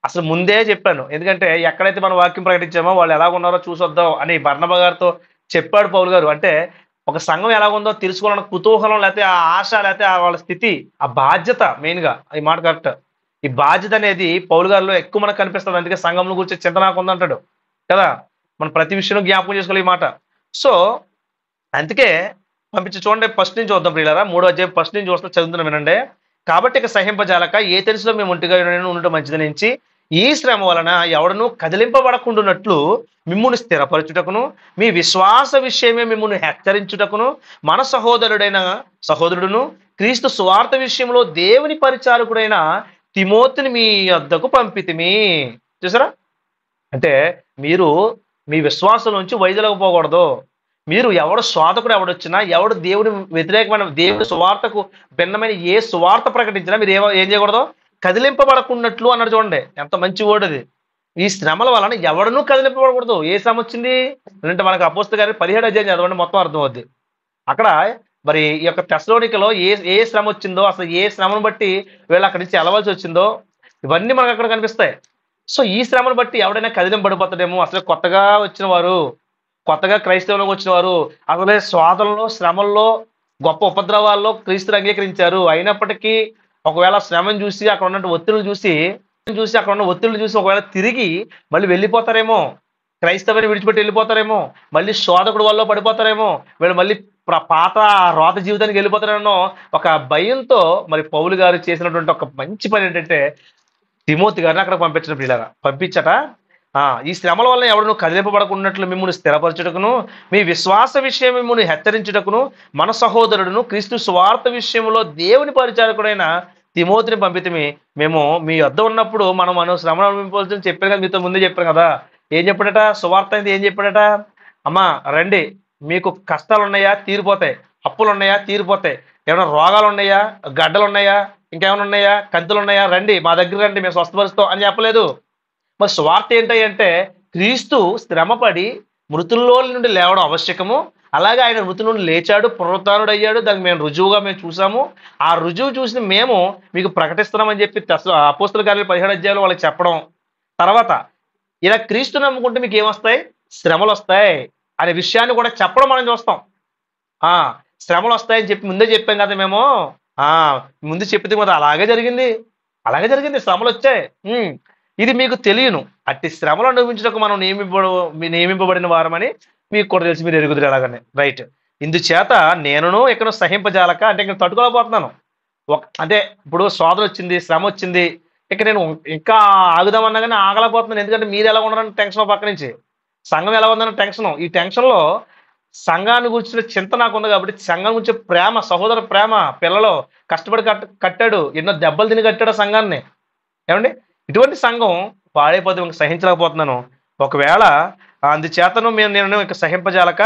అసలు ముందే చెప్పాను. ఎందుకంటే ఎక్కడైతే మనం వాక్యం ప్రకటించామో వాళ్ళు ఎలా ఉన్నారో చూసొద్దాం అని బర్నబా గారితో చెప్పాడు పౌలు గారు. అంటే ఒక సంఘం ఎలా ఉందో తెలుసుకోవాలన్న కుతూహలం, లేకపోతే ఆ ఆశ, లేకపోతే వాళ్ళ స్థితి, ఆ బాధ్యత, మెయిన్గా ఈ మాట కరెక్ట్. ఈ బాధ్యత అనేది పౌలు గారిలో ఎక్కువ మనకు కనిపిస్తుంది. అందుకే సంఘంలో కూర్చొని చింత నాకు ఉందంటాడు కదా, మనం ప్రతి విషయంలో జ్ఞాపకం చేసుకోవాలి ఈ మాట. సో అందుకే పంపించి చూడండి, ఫస్ట్ నుంచి చూద్దాం ప్రియులారా. 3వ అధ్యాయం ఫస్ట్ నుంచి చూస్తే చదువుతున్నా వినండి. కాబట్టి ఇక సహింపజాలక ఏథెన్సులో మేము ఒంటిగా ఉండటం మంచిదని ఎంచి, ఈ శ్రమ వలన ఎవడను కదిలింపబడకుండానట్లు మిమ్మును స్థిరపరచుటకును, మీ విశ్వాస విషయమే మిమ్మును హెచ్చరించుటకును, మన సహోదరుడును క్రీస్తు సువార్త విషయంలో దేవుని పరిచారకుడైన తిమోతిని మీ వద్దకు పంపితిమి. చూసారా, అంటే మీరు మీ విశ్వాసం నుంచి వైదొలగపోకూడదు. మీరు ఎవడు శోధకుడు ఎవడొచ్చినా, ఎవడు దేవుని వ్యతిరేకమైన, దేవుని సువార్తకు భిన్నమైన ఏ సువార్త ప్రకటించినా మీరు ఏం చేయకూడదు, కదిలింపబడకున్నట్లు అన్నాడు. చూడండి ఎంత మంచి వర్డ్ అది. ఈ శ్రమల వలన ఎవడనూ కదిలింపబడకూడదు. ఏ శ్రమ వచ్చింది అంటే మనకు అపోస్తలుల గారి 17 అధ్యాయం చదవండి, మొత్తం అర్థం అవుద్ది. అక్కడ మరి ఈ యొక్క తెస్సలోనికలో ఏ శ్రమ వచ్చిందో, అసలు ఏ శ్రమను బట్టి వీళ్ళు అక్కడి నుంచి వెళ్ళవలసి వచ్చిందో, ఇవన్నీ మనకు అక్కడ కనిపిస్తాయి. సో ఈ శ్రమను బట్టి ఎవడైనా కదిలింపబడిపోతాడేమో. అసలు కొత్తగా వచ్చిన వారు, కొత్తగా క్రైస్తవంలోకి వచ్చిన వారు అసలే శోధనలో, శ్రమల్లో, గొప్ప ఉపద్రవాల్లో క్రీస్తుని అంగీకరించారు. అయినప్పటికీ ఒకవేళ శ్రమను చూసి అక్కడ ఉన్న ఒత్తిళ్లు చూసి ఒకవేళ తిరిగి మళ్ళీ వెళ్ళిపోతారేమో, క్రైస్తవాన్ని విడిచిపెట్టి వెళ్ళిపోతారేమో, మళ్ళీ శోధకుడు వల్ల పడిపోతారేమో, వీళ్ళు మళ్ళీ పాత రోత జీవితానికి వెళ్ళిపోతానో ఒక భయంతో మరి పౌలు గారు చేసినటువంటి ఒక మంచి పని ఏంటంటే తిమోతి గారిని అక్కడ పంపించిన పిల్లరా పంపించట ఈ శ్రమల వల్ల ఎవడను కదిలింపబడకున్నట్లు మిమ్మల్ని స్థిరపరచుటకును మీ విశ్వాస విషయం మిమ్మల్ని హెచ్చరించుటకును మన సహోదరుడును క్రీస్తు స్వార్థ విషయంలో దేవుని పరిచారకుడైన తిమోతిని పంపితమే. మేము మీ వద్ద ఉన్నప్పుడు మనం శ్రమను అనుభవించవలసింది చెప్పారు కదా, మీతో ముందే చెప్పారు కదా. ఏం చెప్పాడట? సువార్త అయితే ఏం చెప్పాడట? అమ్మా రండి, మీకు కష్టాలు ఉన్నాయా తీరిపోతాయి, అప్పులు ఉన్నాయా తీరిపోతాయి, ఏమైనా రోగాలు ఉన్నాయా, గడ్డలు ఉన్నాయా, ఇంకేమైనా ఉన్నాయా, కంతులు ఉన్నాయా, రండి మా దగ్గర రండి, మేము స్వస్థపరుస్తాం అని చెప్పలేదు. మరి స్వార్థ ఏంటంటే క్రీస్తు శ్రమపడి మృతుల్లో నుండి లేవడం ఆవశ్యకము. అలాగే ఆయన మృతుల నుండి లేచాడు, పునరుత్థానుడు అయ్యాడు. దానికి మేము రుజువుగా మేము చూసాము. ఆ రుజువు చూసి మేము మీకు ప్రకటిస్తున్నామని చెప్పి అపోస్తల కార్యాలు 17 అధ్యాయాలు వాళ్ళకి చెప్పడం. తర్వాత ఇలా క్రీస్తు నమ్ముకుంటే మీకు ఏమొస్తాయి? శ్రమలు వస్తాయి అనే విషయాన్ని కూడా చెప్పడం మనం చూస్తాం. శ్రమలు వస్తాయని చెప్పి ముందే చెప్పాం కదా మేము. ముందు చెప్పితే కదా అలాగే జరిగింది, శ్రమలు వచ్చాయి. ఇది మీకు తెలియను, అట్టి శ్రమలు అనుభవించడానికి మనం నియమింపబడిన వారమని మీకు కూడా తెలిసి మీరు ఎరుగుదురు అలాగనే. రైట్. ఇందుచేత నేనును ఇక్కడ సహింపజాలక అంటే ఇక్కడ తట్టుకోలేకపోతున్నాను. అంటే ఇప్పుడు శోధన వచ్చింది, శ్రమ వచ్చింది, ఇక నేను ఇంకా ఆగుదామన్నా కానీ ఆగలేకపోతున్నాను. ఎందుకంటే మీరు ఎలా ఉన్నారని టెన్షన్, పక్క నుంచి సంఘం ఎలా ఉందని టెన్షన్. ఈ టెన్షన్లో సంఘాన్ని గురించిన చింత నాకు ఉంది కాబట్టి సంఘం గురించి ప్రేమ, సహోదర ప్రేమ, పిల్లలు కష్టపడి కట్టాడు, ఎన్నో దెబ్బలు తిని కట్టాడు ఆ సంఘాన్ని. ఏమండి, ఇటువంటి సంఘం పాడైపోతే ఇంక సహించలేకపోతున్నాను. ఒకవేళ అందుచేతను నేను ఇక సహింపజాలక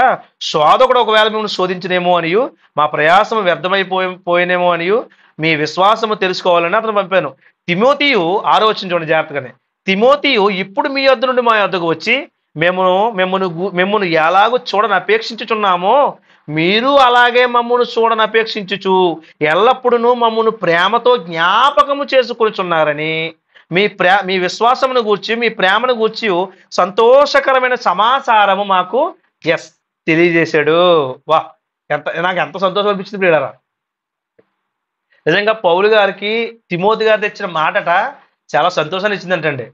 శోధకుడు ఒకవేళ మిమ్మల్ని శోధించనేమో అనియు మా ప్రయాసం వ్యర్థమైపోయినేమో అనియు మీ విశ్వాసము తెలుసుకోవాలని అతను పంపాను. తిమోతియు 6వ వచనం చూడండి జాగ్రత్తగానే. తిమోతియు ఇప్పుడు మీ యొద్ద నుండి మా యొద్దకు వచ్చి మిమ్మల్ని ఎలాగో చూడని అపేక్షించుచున్నామో మీరు అలాగే మమ్మల్ని చూడని అపేక్షించుచు ఎల్లప్పుడూ మమ్మల్ని ప్రేమతో జ్ఞాపకము చేసుకొనిచున్నారని మీ విశ్వాసమును గూర్చి మీ ప్రేమను గూర్చి సంతోషకరమైన సమాచారము మాకు తెలియజేశాడు. నాకు ఎంత సంతోషం అనిపించింది ప్రియులారా. నిజంగా పౌలు గారికి తిమోతి గారు తెచ్చిన మాటట చాలా సంతోషాన్ని ఇచ్చిందంటండి.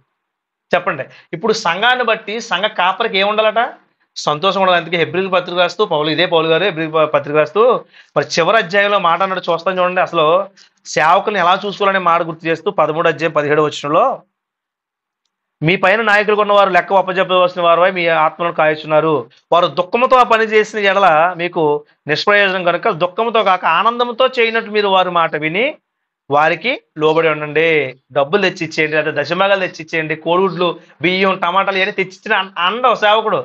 చెప్పండి, ఇప్పుడు సంఘాన్ని బట్టి సంఘ కాపరికి ఏముండాలట? సంతోషం ఉండాలి. అందుకే హెబ్రీలు పత్రిక రాస్తూ ఇదే పౌలు గారు హెబ్రీలు పత్రిక రాస్తూ మరి చివరి అధ్యాయంలో మాట అన్నట్టు చూస్తాం చూడండి. అసలు సేవకుల్ని ఎలా చూసుకోవాలనే మాట గుర్తు చేస్తూ 13వ అధ్యాయం 17వ వచనంలో మీ పైన నాయకులు ఉన్నవారు లెక్క అప్పచెప్పవలసిన వారు మీ ఆత్మలను కాయచున్నారు. వారు దుఃఖముతో ఆ పని చేసిన ఎడల మీకు నిష్ప్రయోజనం కనుక దుఃఖంతో కాక ఆనందంతో చేయనట్టు మీరు వారి మాట విని వారికి లోబడి ఉండండి. డబ్బులు తెచ్చిచ్చేయండి, లేదా దశమగాలు తెచ్చిచ్చేయండి, కోడిగుడ్లు, బియ్యం, టమాటాలు ఇవన్నీ తెచ్చిచ్చిన అండవు సేవకుడు.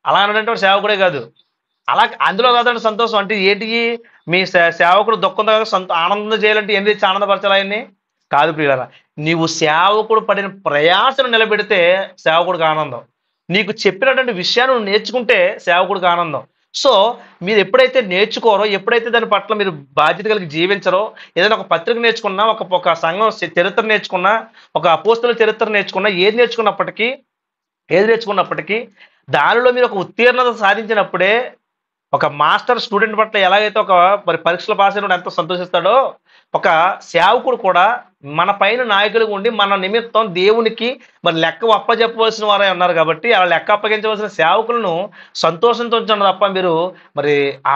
అలా అనంటే సేవకుడే కాదు, అలా అందులో కాదండి సంతోషం. అంటే ఏంటి? మీ సేవకుడు దుఃఖంతో ఆనందం చేయాలంటే ఏం తెచ్చి ఆనందపరచాలి ఆయన్ని? కాదు ప్రియులారా, నీవు సేవకుడు పడిన ప్రయాసను నిలబెడితే సేవకుడికి ఆనందం. నీకు చెప్పినటువంటి విషయాన్ని నువ్వు నేర్చుకుంటే సేవకుడికి ఆనందం. సో మీరు ఎప్పుడైతే నేర్చుకోరో, ఎప్పుడైతే దాని పట్ల మీరు బాధ్యత కలిగి జీవించరో, ఏదైనా ఒక పత్రిక నేర్చుకున్నా, ఒక సంఘం చరిత్ర నేర్చుకున్నా, ఒక అపోస్తల చరిత్ర నేర్చుకున్నా, ఏది నేర్చుకున్నప్పటికీ దానిలో మీరు ఒక ఉత్తీర్ణత సాధించినప్పుడే ఒక మాస్టర్ స్టూడెంట్ పట్ల ఎలాగైతే ఒక మరి పరీక్షలు పాస్ అయిన ఎంత సంతోషిస్తాడో, ఒక సేవకుడు కూడా మన పైన నాయకులుగా ఉండి మన నిమిత్తం దేవునికి మరి లెక్క అప్పచెప్పవలసిన వారే ఉన్నారు కాబట్టి ఆ లెక్క అప్పగించవలసిన సేవకులను సంతోషంతో ఉంచండి తప్ప మీరు మరి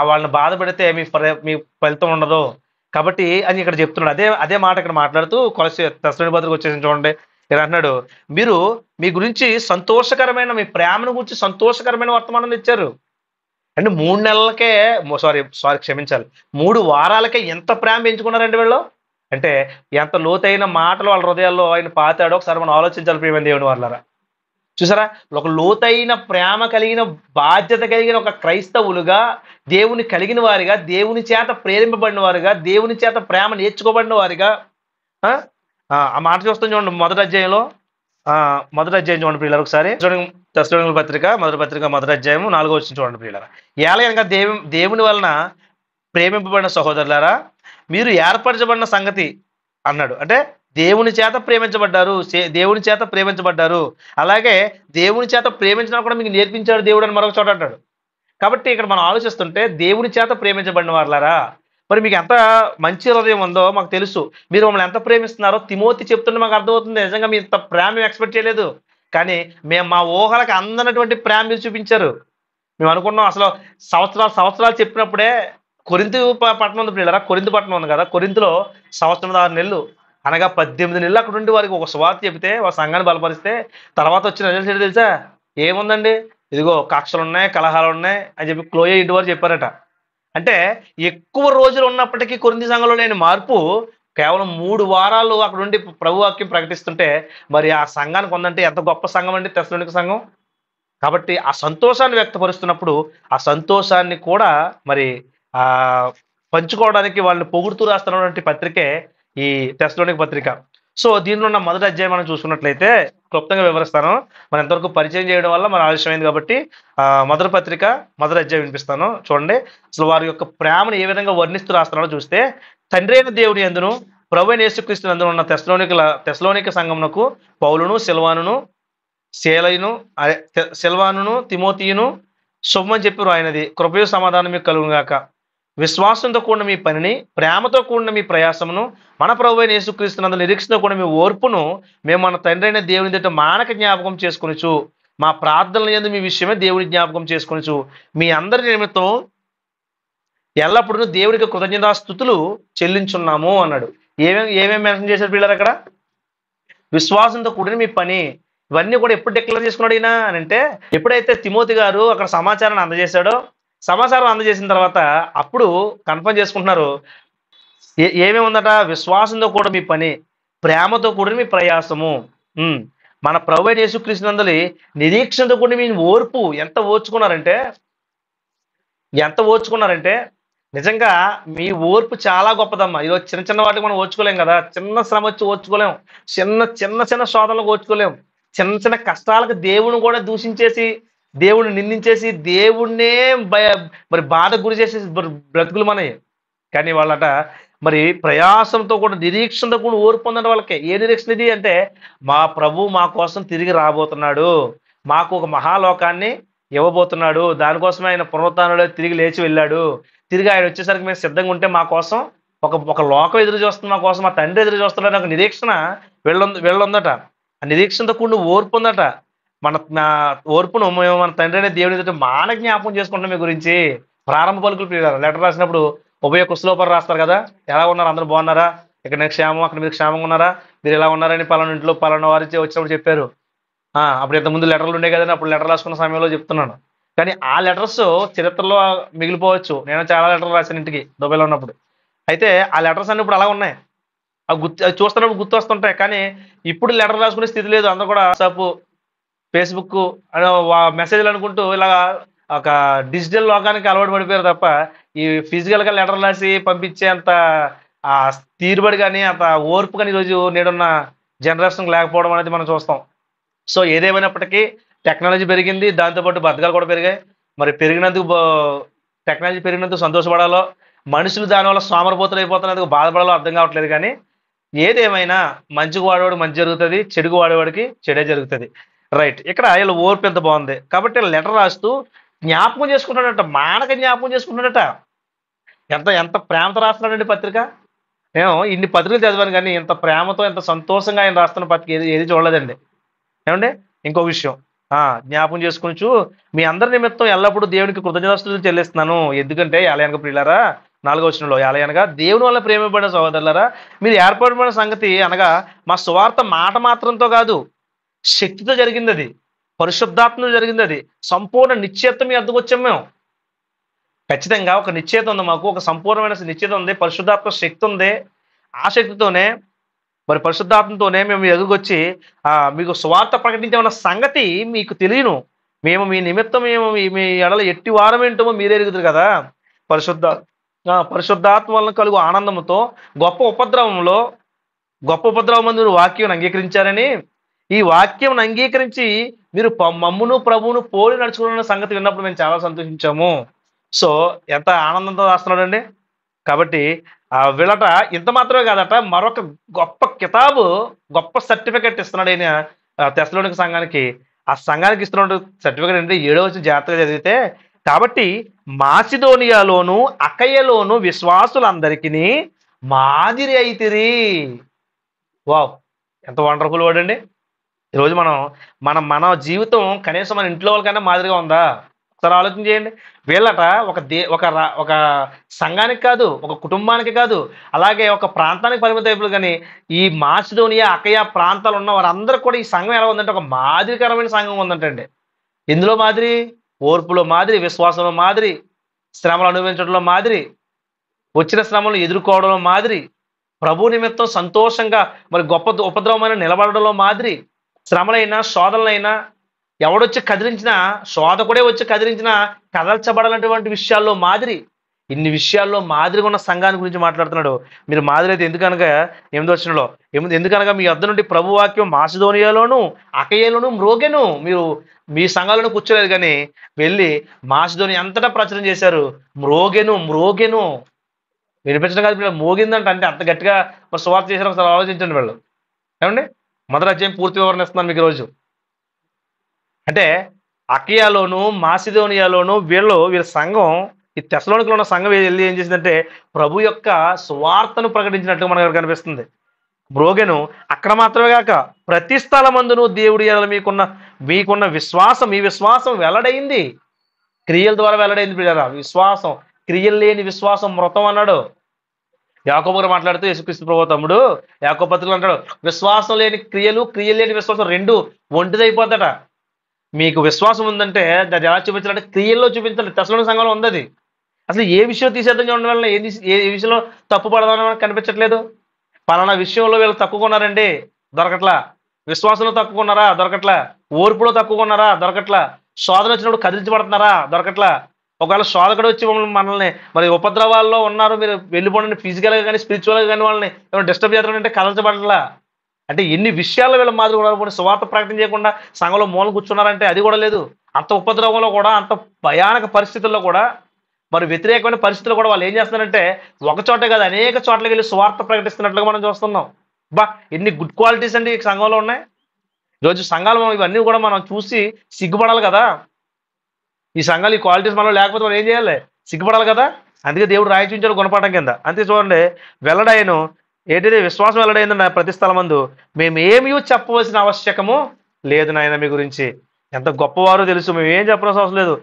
వాళ్ళని బాధ పెడితే మీ ఫలితం ఉండదు. కాబట్టి అని ఇక్కడ చెప్తున్నాడు. అదే మాట ఇక్కడ మాట్లాడుతూ తెస్సలోనికీయులకు పత్రిక వచ్చేసి చూడండి. ఇక్కడ అంటున్నాడు, మీరు మీ గురించి సంతోషకరమైన మీ ప్రేమను గురించి సంతోషకరమైన వర్తమానం ఇచ్చారు. అంటే 3 నెలలకే క్షమించాలి 3 వారాలకే ఎంత ప్రేమ పెంచుకున్నారండి వీళ్ళు. అంటే ఎంత లోతైన మాటలు వాళ్ళ హృదయాల్లో ఆయన పాతాడో ఒకసారి మనం ఆలోచించాలి ప్రియమైన దేవుని వాళ్ళారా. చూసారా, ఒక లోతైన ప్రేమ కలిగిన, బాధ్యత కలిగిన ఒక క్రైస్తవులుగా, దేవుని కలిగిన వారిగా, దేవుని చేత ప్రేరింపబడిన వారిగా, దేవుని చేత ప్రేమ నేర్చుకోబడిన వారిగా ఆ మాట చూస్తాం చూడండి. మొదటి అధ్యాయం చూడండి ప్రియులారు. ఒకసారి చూడండి, తెస్సలోనికీయుల పత్రిక మొదటి అధ్యాయం 4వ వచనం చూడండి ప్రియులారా. ఏలయనగా దేవుని వలన ప్రేమింపబడిన సహోదరులారా, మీరు ఏర్పరచబడిన సంగతి అన్నాడు. అంటే దేవుని చేత ప్రేమించబడ్డారు. అలాగే దేవుని చేత ప్రేమించడం కూడా మీకు నేర్పించాడు దేవుడు అని మరొక చోట అంటాడు. కాబట్టి ఇక్కడ మనం ఆలోచిస్తుంటే దేవుని చేత ప్రేమించబడిన వారులారా, మరి మీకు ఎంత మంచి హృదయం ఉందో మాకు తెలుసు. మీరు మమ్మల్ని ఎంత ప్రేమిస్తున్నారో తిమోతి చెప్తుంటే మాకు అర్థమవుతుంది. నిజంగా మీరు ఇంత ప్రేమ ఎక్స్పెక్ట్ చేయలేదు, కానీ మేము మా ఊహలకు అందనటువంటి ప్రేమ మీరు చూపించారు. మేము అనుకున్నాం అసలు సంవత్సరాలు సంవత్సరాలు చెప్పినప్పుడే కొరింథు పట్టణం ఉంది పిల్లరా, కొరింథు పట్టణం ఉంది కదా, కొరింథులో 1 సంవత్సరం 6 నెలలు అనగా 18 నెలలు అక్కడ ఉండి వారికి ఒక సువార్త చెబితే వారి సంఘాన్ని బలపరిస్తే తర్వాత వచ్చిన రిజల్ట్స్ ఏంటో తెలుసా? ఏముందండి, ఇదిగో కక్షలు ఉన్నాయి, కలహాలు ఉన్నాయి అని చెప్పి క్లోయే ఇంటి వారు చెప్పారట. అంటే ఎక్కువ రోజులు ఉన్నప్పటికీ కొరింథీ సంఘంలో లేని మార్పు కేవలం 3 వారాలు అక్కడ ఉండి ప్రభు వాక్యం ప్రకటిస్తుంటే మరి ఆ సంఘానికి ఉందంటే ఎంత గొప్ప సంఘం అండి తెస్సలోనిక సంఘం. కాబట్టి ఆ సంతోషాన్ని వ్యక్తపరుస్తున్నప్పుడు ఆ సంతోషాన్ని కూడా మరి ఆ పంచుకోవడానికి వాళ్ళని పొగుడుతూ రాస్తున్నటువంటి పత్రికే ఈ తెస్సలోనిక పత్రిక. సో దీనిలో ఉన్న మొదటి అధ్యాయం మనం చూసుకున్నట్లయితే క్లుప్తంగా వివరిస్తాను. మనం ఎంతవరకు పరిచయం చేయడం వల్ల మన ఆలస్యమైంది కాబట్టి మొదటి పత్రిక మొదటి అధ్యాయం వినిపిస్తాను చూడండి. అసలు వారి యొక్క ప్రేమను ఏ విధంగా వర్ణిస్తూ రాస్తున్నారో చూస్తే, తండ్రి అయిన దేవుని యందును ప్రభువైన యేసుక్రీస్తు నందున ఉన్న తెస్సలోనిక సంఘమునకు పౌలును శేలయును సిల్వానును తిమోతియును శుభమని చెప్పారు. ఆయనది కృపయు సమాధానం మీకు కలుగుగాక. విశ్వాసంతో కూడిన మీ పనిని, ప్రేమతో కూడిన మీ ప్రయాసమును, మన ప్రభువైన యేసుక్రీస్తునందు నిరీక్షణతో కూడిన మీ ఓర్పును మేము మన తండ్రి అయిన దేవుని దగ్గర మానక జ్ఞాపకం చేసుకొనుచు, మా ప్రార్థనల యందు మీ విషయమే దేవుని జ్ఞాపకం చేసుకొనుచు మీ అందరి నిమిత్తం ఎల్లప్పుడూ దేవుడికి కృతజ్ఞతాస్తుతులు చెల్లించున్నాము అన్నాడు. ఏమేమి మెన్షన్ చేశారు పిల్లలు అక్కడ? విశ్వాసంతో కూడిన మీ పని, ఇవన్నీ కూడా ఎప్పుడు డిక్లేర్ చేసుకున్నాడు ఈయన అని అంటే, ఎప్పుడైతే తిమోతి గారు అక్కడ సమాచారాన్ని అందజేశాడో, సమాచారం అందజేసిన తర్వాత అప్పుడు కన్ఫర్మ్ చేసుకుంటున్నారు ఏమేమి ఉందట? విశ్వాసంతో కూడా మీ పని, ప్రేమతో కూడిన మీ ప్రయాసము, మన ప్రభువైన యేసుక్రీస్తునందలి నిరీక్షణతో కూడిన మీ ఓర్పు. ఎంత ఓర్చుకున్నారంటే నిజంగా మీ ఓర్పు చాలా గొప్పదమ్మా. ఈరోజు చిన్న చిన్న వాటికి మనం ఓర్చుకోలేం కదా, చిన్న శ్రమ వచ్చి ఓర్చుకోలేం, చిన్న శోధనలకు ఓర్చుకోలేం, చిన్న కష్టాలకు దేవుని కూడా దూషించేసి, దేవుడిని నిందించేసి, దేవుణ్ణే మరి బాధకు గురి చేసి బ్రతుకులు మనవి. కానీ వాళ్ళట మరి ప్రయాసంతో కూడా నిరీక్షణతో కూడా ఓర్పు పొందడం వాళ్ళకే. ఏ నిరీక్షణ ఇది అంటే, మా ప్రభు మా కోసం తిరిగి రాబోతున్నాడు, మాకు ఒక మహాలోకాన్ని ఇవ్వబోతున్నాడు, దానికోసమే ఆయన పునరుత్థానంలో తిరిగి లేచి వెళ్ళాడు, తిరిగి ఆయన వచ్చేసరికి మేము సిద్ధంగా ఉంటే మా కోసం ఒక లోకం ఎదురు చూస్తుంది, మా కోసం మా తండ్రి ఎదురు చూస్తున్నాడు ఒక నిరీక్షణ వెళ్ళుందట. ఆ నిరీక్షణతో కూడిన ఓర్పు ఉందట. మన ఓర్పును మేము మన తండ్రి అనే దేవుని ఎదుట మాన జ్ఞాపకం చేసుకుంటాం. మీ గురించి ప్రారంభ పలుకులు లెటర్ రాసినప్పుడు ఉభయ కుశలోపరి రాస్తారు కదా, ఎలా ఉన్నారు, అందరూ బాగున్నారా, ఇక్కడ నేను క్షేమం, అక్కడ మీరు క్షేమంగా ఉన్నారా, మీరు ఎలా ఉన్నారని పలానా ఇంట్లో పలానా వారి వచ్చినప్పుడు చెప్పారు. అప్పుడు ఇంతకుముందు లెటర్లు ఉండే కదండి, అప్పుడు లెటర్ రాసుకున్న సమయంలో చెప్తున్నాను. కానీ ఆ లెటర్స్ చరిత్రలో మిగిలిపోవచ్చు. నేను చాలా లెటర్లు రాశాను ఇంటికి దుబాయ్లో ఉన్నప్పుడు. అయితే ఆ లెటర్స్ అన్ని ఇప్పుడు అలా ఉన్నాయి, అవి చూస్తున్నప్పుడు గుర్తు వస్తుంటాయి. కానీ ఇప్పుడు లెటర్ రాసుకునే స్థితి లేదు. అందరూ కూడా వాట్సాప్, ఫేస్బుక్ మెసేజ్లు అనుకుంటూ ఇలాగా ఒక డిజిటల్ లోకానికి అలవాటు పడిపోయారు తప్ప ఈ ఫిజికల్గా లెటర్ రాసి పంపించే అంత ఆ తీరుబడి కానీ అంత ఓర్పు కానీ ఈరోజు నేడున్న జనరేషన్ లేకపోవడం అనేది మనం చూస్తాం. సో ఏదేమైనప్పటికీ టెక్నాలజీ పెరిగింది, దాంతోపాటు బతకాలు కూడా పెరిగాయి. మరి టెక్నాలజీ పెరిగినందుకు సంతోషపడాలో, మనుషులు దానివల్ల సోమరపోతులు అయిపోతున్నందుకు బాధపడాలో అర్థం కావట్లేదు. కానీ ఏదేమైనా మంచిగా వాడేవాడు మంచి జరుగుతుంది, చెడుగు వాడేవాడికి చెడే జరుగుతుంది. రైట్. ఇక్కడ వీళ్ళ ఓర్పు ఎంత బాగుంది. కాబట్టి లెటర్ రాస్తూ జ్ఞాపకం చేసుకుంటాడట, మానక జ్ఞాపకం చేసుకుంటాడట. ఎంత ఎంత ప్రేమతో రాస్తున్నాడండి పత్రిక. నేను ఇన్ని పత్రికలు చదివాను కానీ ఇంత ప్రేమతో, ఎంత సంతోషంగా ఆయన రాస్తున్న పత్రిక ఏది చూడలేదండి. ఏమండి? ఇంకో విషయం, జ్ఞాపకం చేసుకుని మీ అందరి నిమిత్తం ఎల్లప్పుడూ దేవునికి కృతజ్ఞతాస్తుతులు చెల్లిస్తున్నాను. ఎందుకంటే యాలయనగా ప్రియులారా, 4వ వచనంలో యాలయనగా దేవుని వల్ల ప్రేమపడిన సహోదరులారా, మీరు ఏర్పడిన సంగతి అనగా మా సువార్త మాట మాత్రంతో కాదు, శక్తితో జరిగింది, అది పరిశుద్ధాత్మతో జరిగింది, అది సంపూర్ణ నిశ్చయత మీ అద్దకు వచ్చాం మేము. ఖచ్చితంగా ఒక నిశ్చయత ఉంది మాకు, ఒక సంపూర్ణమైన నిశ్చయత ఉంది, పరిశుద్ధాత్మ శక్తి ఉంది. ఆ శక్తితోనే మరి పరిశుద్ధాత్మతోనే మేము ఎదుగుకొచ్చి మీకు సువార్త ప్రకటించమన్న సంగతి మీకు తెలియను. మేము మీ నిమిత్తం మీ ఎడల ఎట్టి వారం ఏంటో మీరు ఎరుగుతారు కదా. పరిశుద్ధాత్మ వలన కలుగు ఆనందంతో గొప్ప ఉపద్రవం మీరు వాక్యం అంగీకరించారని, ఈ వాక్యం అంగీకరించి మీరు మమ్మును ప్రభువును పోలి నడుచుకున్న సంగతి విన్నప్పుడు మేము చాలా సంతోషించాము. సో ఎంత ఆనందంతో రాస్తున్నాడండి. కాబట్టి వీళ్ళట ఇంత మాత్రమే కాదట, మరొక గొప్ప కితాబు, గొప్ప సర్టిఫికెట్ ఇస్తున్నాడు ఆయన తెస్సలోనిక సంఘానికి. ఆ సంఘానికి ఇస్తున్న సర్టిఫికెట్ అంటే 7వ వచనం జాగ్రత్తగా చదివితే, కాబట్టి మాసిదోనియాలోను అకయ్యలోను విశ్వాసులందరికీ మాదిరి అయితిరి. వావ్, ఎంత వండర్ఫుల్ వర్డ్ అండి. ఈరోజు మన జీవితం కనీసం మన ఇంట్లో వాళ్ళకైనా మాదిరిగా ఉందా? ఒకసారి ఆలోచన చేయండి. వీళ్ళట ఒక సంఘానికి కాదు, ఒక కుటుంబానికి కాదు, అలాగే ఒక ప్రాంతానికి పరిమితం అయిపోయింది. కానీ ఈ మాసిదోనియా, అకయ ప్రాంతాలు ఉన్న వారందరూ కూడా ఈ సంఘం ఎలా ఉందంటే ఒక మాదిరికరమైన సంఘం ఉందంటండి. ఎందులో మాదిరి? ఓర్పులో మాదిరి, విశ్వాసంలో మాదిరి, శ్రమలు అనుభవించడంలో మాదిరి, వచ్చిన శ్రమలు ఎదుర్కోవడంలో మాదిరి, ప్రభు నిమిత్తం సంతోషంగా మరి గొప్ప ఉపద్రవమైన నిలబడడంలో మాదిరి, శ్రమలైనా శోధనలైనా ఎవడొచ్చి కదిలించినా, శోధకుడే వచ్చి కదిలించినా కదల్చబడాలన్నటువంటి విషయాల్లో మాదిరి, ఇన్ని విషయాల్లో మాదిరిగా ఉన్న సంఘాన్ని గురించి మాట్లాడుతున్నాడు. మీరు మాదిరి అయితే ఎందుకనగా 8వ వచనంలో ఎందుకనగా మీ వద్ద నుండి ప్రభు వాక్యం మాసిదోనియాలోను అకయలోను మ్రోగెను. మీరు మీ సంఘాలను కూర్చోలేదు కానీ వెళ్ళి మాసిదోనియా అంతటా ప్రచురం చేశారు. మ్రోగెను వినిపించడం కాదు, మోగిందంట. అంటే అంత గట్టిగా సువార్త చేశారు. ఒకసారి ఆలోచించండి. వీళ్ళు ఏమండి, మొదటి అధ్యాయం పూర్తి వివరణ ఇస్తున్నాను మీకు ఈరోజు. అంటే అకయాలోను మాసిదోనియాలోను వీళ్ళ సంఘం, ఈ తెస్సలోనికలో ఉన్న సంఘం వెళ్ళి ఏం చేసిందంటే ప్రభు యొక్క సువార్తను ప్రకటించినట్టుగా మనకు కనిపిస్తుంది. మ్రోగెను. అక్కడ మాత్రమే కాక ప్రతి స్థలమందును దేవుడి యందు మీకున్న విశ్వాసం, మీ విశ్వాసం వెల్లడైంది. క్రియల ద్వారా వెల్లడైంది ప్రియులారా. విశ్వాసం, క్రియలు లేని విశ్వాసం మృతం అన్నాడు. యాకోబు గారు మాట్లాడుతూ యేసుక్రీస్తు ప్రభువు తమ్ముడు యాకోబు పత్రికలో అంటాడు, విశ్వాసం లేని క్రియలు, క్రియలు లేని విశ్వాసం రెండు ఒంటిదైపోద్దట. మీకు విశ్వాసం ఉందంటే దాన్ని ఎలా చూపించాలంటే క్రియల్లో చూపించాలి. తెస్సలోనిక సంఘంలో ఉంది అది. అసలు ఏ విషయం తీసేద్దాం చూడడం వల్ల ఏ విషయంలో తప్పు పడదామని మనకు కనిపించట్లేదు. పలానా విషయంలో వీళ్ళు తక్కువకున్నారండి, దొరకట్లా. విశ్వాసంలో తక్కువకున్నారా, దొరకట్లా. ఓర్పులో తక్కువకున్నారా, దొరకట్లా. శోధన వచ్చినప్పుడు కదిలించబడుతున్నారా, దొరకట్లా. ఒకవేళ శోధకుడు వచ్చి మనల్ని మరి ఉపద్రవాల్లో ఉన్నారు, మీరు వెళ్ళిపోండి, ఫిజికల్గా కానీ స్పిరిచువల్గా కానీ వాళ్ళని ఏమైనా డిస్టర్బ్ చేస్తారంటే కదల్చబడట్లా. అంటే ఎన్ని విషయాల్లో వీళ్ళ మాదిరి కూడా సువార్త ప్రకటన చేయకుండా సంఘంలో మూలం కూర్చున్నారంటే అది కూడా లేదు. అంత ఉపద్రవంలో కూడా, అంత భయానక పరిస్థితుల్లో కూడా, మరి వ్యతిరేకమైన పరిస్థితుల్లో కూడా వాళ్ళు ఏం చేస్తున్నారంటే ఒక చోటే కాదు అనేక చోట్లకి వెళ్ళి సువార్త ప్రకటిస్తున్నట్లుగా మనం చూస్తున్నాం. బా ఎన్ని గుడ్ క్వాలిటీస్ అండి ఈ సంఘంలో ఉన్నాయి. ఈరోజు సంఘాలు ఇవన్నీ కూడా మనం చూసి సిగ్గుపడాలి కదా. ఈ సంఘాలు ఈ క్వాలిటీస్ మనం లేకపోతే మనం ఏం చేయాలి? సిగ్గుపడాలి కదా. అందుకే దేవుడు రాయి చూపించాడు గుణపాఠం కింద. అంతే చూడండి, వెల్లడైను ఏంటిది? విశ్వాసం వెల్లడైందండి ప్రతి స్థలమందు. మేమేమీ చెప్పవలసిన ఆవశ్యకము లేదు నాయన మీ గురించి. ఎంత గొప్పవారో తెలుసు, మేము ఏం చెప్పవలసిన అవసరం లేదు.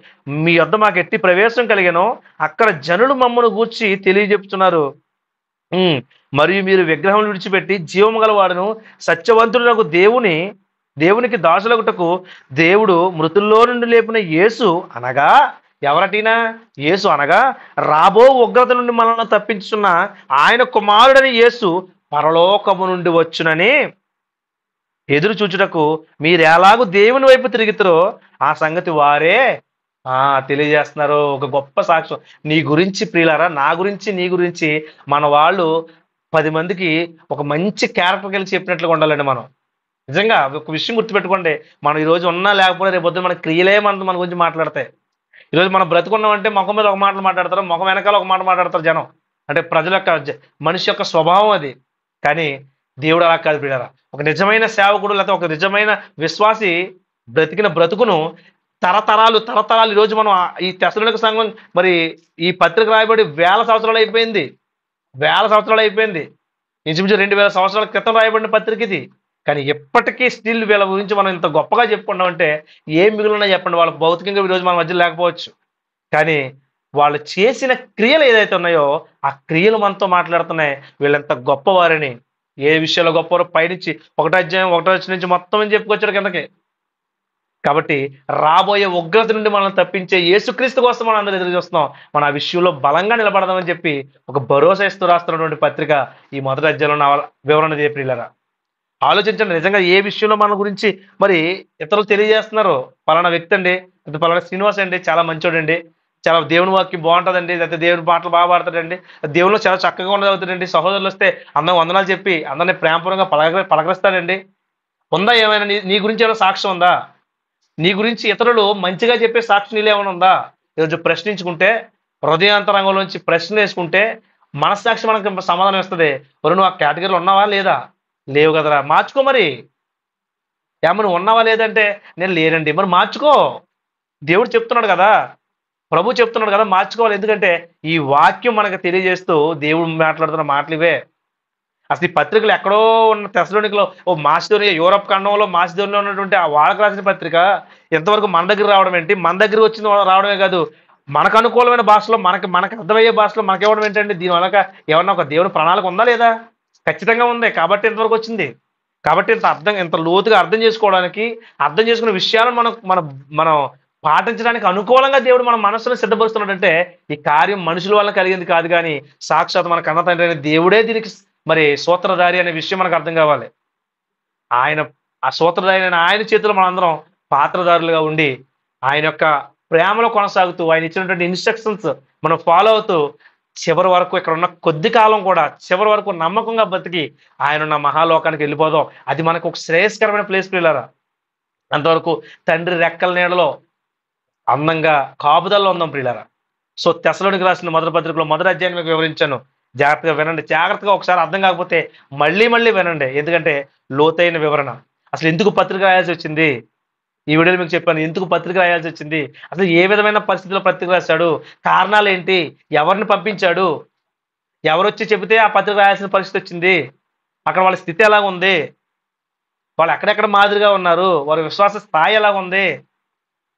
మీ వద్ద మాకు ఎట్టి ప్రవేశం కలిగానో అక్కడ జనులు మమ్మను గూర్చి తెలియజెప్తున్నారు. మరియు మీరు విగ్రహం విడిచిపెట్టి జీవము గలవాడును సత్యవంతులకు దేవునికి దాసులగుటకు దేవుడు మృతుల్లో నుండి లేపిన యేసు అనగా ఎవరటినా? యేసు అనగా రాబో ఉగ్రత నుండి మనల్ని తప్పించున్న ఆయన కుమారుడని యేసు పరలోకము నుండి వచ్చునని ఎదురు చూచుటకు మీరు ఎలాగూ దేవుని వైపు తిరుగుతారో ఆ సంగతి వారే తెలియజేస్తున్నారు. ఒక గొప్ప సాక్ష్యం నీ గురించి ప్రియులారా, నా గురించి, నీ గురించి మన వాళ్ళు 10 మందికి ఒక మంచి క్యారెక్టర్ కలిసి చెప్పినట్లుగా ఉండాలండి. మనం నిజంగా ఒక విషయం గుర్తుపెట్టుకోండి, మనం ఈరోజు ఉన్నా లేకపోతే రేపు పొద్దున మన క్రియలే మన గురించి మాట్లాడతాయి. ఈరోజు మనం బ్రతుకున్నామంటే ముఖం మీద ఒక మాట మాట్లాడతారు, ముఖం వెనకాల ఒక మాట మాట్లాడతారు జనం. అంటే ప్రజల యొక్క, మనిషి యొక్క స్వభావం అది. కానీ దేవుడు అలా కాదు ప్రియులారా. ఒక నిజమైన సేవకుడు లేకపోతే ఒక నిజమైన విశ్వాసి బ్రతికిన బ్రతుకును తరతరాలు ఈరోజు మనం ఈ తెస్సలోనిక సంఘం మరి ఈ పత్రిక రాయబడి వేల సంవత్సరాలు అయిపోయింది. ఇంచుమించు 2000 సంవత్సరాల క్రితం రాయబడిన పత్రిక ఇది. కానీ ఎప్పటికీ స్టిల్ వీళ్ళ గురించి మనం ఇంత గొప్పగా చెప్పుకుంటామంటే ఏం మిగిలినా చెప్పండి. వాళ్ళ భౌతికంగా ఈరోజు మన మధ్య లేకపోవచ్చు, కానీ వాళ్ళు చేసిన క్రియలు ఏదైతే ఉన్నాయో ఆ క్రియలు మనతో మాట్లాడుతున్నాయి వీళ్ళంత గొప్పవారని. ఏ విషయంలో గొప్పవారో పైనుంచి 1 నుంచి మొత్తం అని చెప్పుకొచ్చాడు కిందకి. కాబట్టి రాబోయే ఉగ్రత నుండి మనల్ని తప్పించే యేసుక్రీస్తు కోసం మనం అందరూ ఎదురు చూస్తున్నాం. మనం ఆ విషయంలో బలంగా నిలబడదామని చెప్పి ఒక భరోసా ఇస్తూ రాస్తున్నటువంటి పత్రిక ఈ మొదటి అధ్యాయంలో వివరణ ప్రియులారా. ఆలోచించండి, నిజంగా ఏ విషయంలో మన గురించి మరి ఇతరులు తెలియజేస్తున్నారు. పలానా వ్యక్తి అండి, పలానా శ్రీనివాస్ అండి చాలా మంచోడండి, చాలా దేవుని వాక్యం బాగుంటుందండి, లేకపోతే దేవుని పాటలు బాగా పాడతాడండి, దేవుళ్ళు చాలా చక్కగా ఉండగలుగుతాడండి, సహోదరులు వస్తే అందరం వందనాలు చెప్పి అందరినీ ప్రేమపూర్వకంగా పలకరిస్తాడండి. ఉందా ఏమైనా నీ గురించి ఏమైనా సాక్ష్యం ఉందా? నీ గురించి ఇతరులు మంచిగా చెప్పే సాక్షి నీళ్ళు ఏమైనా ఉందా? ఈరోజు ప్రశ్నించుకుంటే, హృదయాంతరంగంలోంచి ప్రశ్నలు వేసుకుంటే మనస్సాక్షి మనకు సమాధానం ఇస్తుంది. నువ్వు ఆ కేటగిరీలో ఉన్నావా లేదా? లేవు కదరా, మార్చుకో. మరి ఏమన్నా ఉన్నావా లేదంటే నేను లేనండి, మరి మార్చుకో. దేవుడు చెప్తున్నాడు కదా, ప్రభు చెప్తున్నాడు కదా, మార్చుకోవాలి. ఎందుకంటే ఈ వాక్యం మనకు తెలియజేస్తూ దేవుడు మాట్లాడుతున్న మాటలు ఇవే. అసలు ఈ పత్రికలు ఎక్కడో ఉన్న తెస్సలోనికలో ఓ మాసిదోనియా, యూరప్ ఖండంలో మాసిదోనియాలో ఉన్నటువంటి ఆ వాళ్ళకి రాసిన పత్రిక ఎంతవరకు మన దగ్గర రావడం ఏంటి? మన దగ్గర వచ్చింది రావడమే కాదు, మనకు అనుకూలమైన భాషలో, మనకి అర్థమయ్యే భాషలో మనకి ఇవ్వడం ఏంటండి? దీనివల్ల ఏమన్నా ఒక దేవుని ప్రణాళిక ఉందా లేదా? ఖచ్చితంగా ఉంది. కాబట్టి ఇంతవరకు వచ్చింది. కాబట్టి ఇంత లోతుగా అర్థం చేసుకోవడానికి, అర్థం చేసుకునే విషయాలను మనం మనం పాటించడానికి అనుకూలంగా దేవుడు మన మనస్సును సిద్ధపరుస్తున్నాడంటే ఈ కార్యం మనుషుల వల్ల కలిగింది కాదు, కానీ సాక్షాత్ మన కన్న తండ్రి అయిన దేవుడే దీనికి మరి సూత్రధారి అనే విషయం మనకు అర్థం కావాలి. ఆయన ఆ సూత్రధారి అయిన ఆయన చేతిలో మనందరం పాత్రధారులుగా ఉండి ఆయన యొక్క ప్రేమలో కొనసాగుతూ ఆయన ఇచ్చినటువంటి ఇన్స్ట్రక్షన్స్ మనం ఫాలో అవుతూ చివరి వరకు ఇక్కడ ఉన్న కొద్ది కాలం కూడా చివరి వరకు నమ్మకంగా బతికి ఆయన ఉన్న మహాలోకానికి వెళ్ళిపోదాం. అది మనకు ఒక శ్రేయస్కరమైన ప్లేస్ పిల్లరా. అంతవరకు తండ్రి రెక్కల నీడలో అందంగా కాపుదల్లో ఉందాం ప్రియులారా. సో తెస్సలోనికి రాసిన మొదటి పత్రికలో మొదటి అధ్యాయం మీకు వివరించాను. జాగ్రత్తగా వినండి. జాగ్రత్తగా ఒకసారి అర్థం కాకపోతే మళ్ళీ వినండి. ఎందుకంటే లోతైన వివరణ. అసలు ఎందుకు పత్రిక రాయాల్సి వచ్చింది, ఈ వీడియోలో మీకు చెప్పాను. ఎందుకు పత్రిక రాయాల్సి వచ్చింది, అసలు ఏ విధమైన పరిస్థితుల్లో పత్రిక రాశాడు, కారణాలు ఏంటి, ఎవరిని పంపించాడు, ఎవరొచ్చి చెబితే ఆ పత్రిక రాయాల్సిన పరిస్థితి వచ్చింది, అక్కడ వాళ్ళ స్థితి ఎలా ఉంది, వాళ్ళు ఎక్కడెక్కడ మాదిరిగా ఉన్నారు, వారి విశ్వాస స్థాయి ఎలా ఉంది,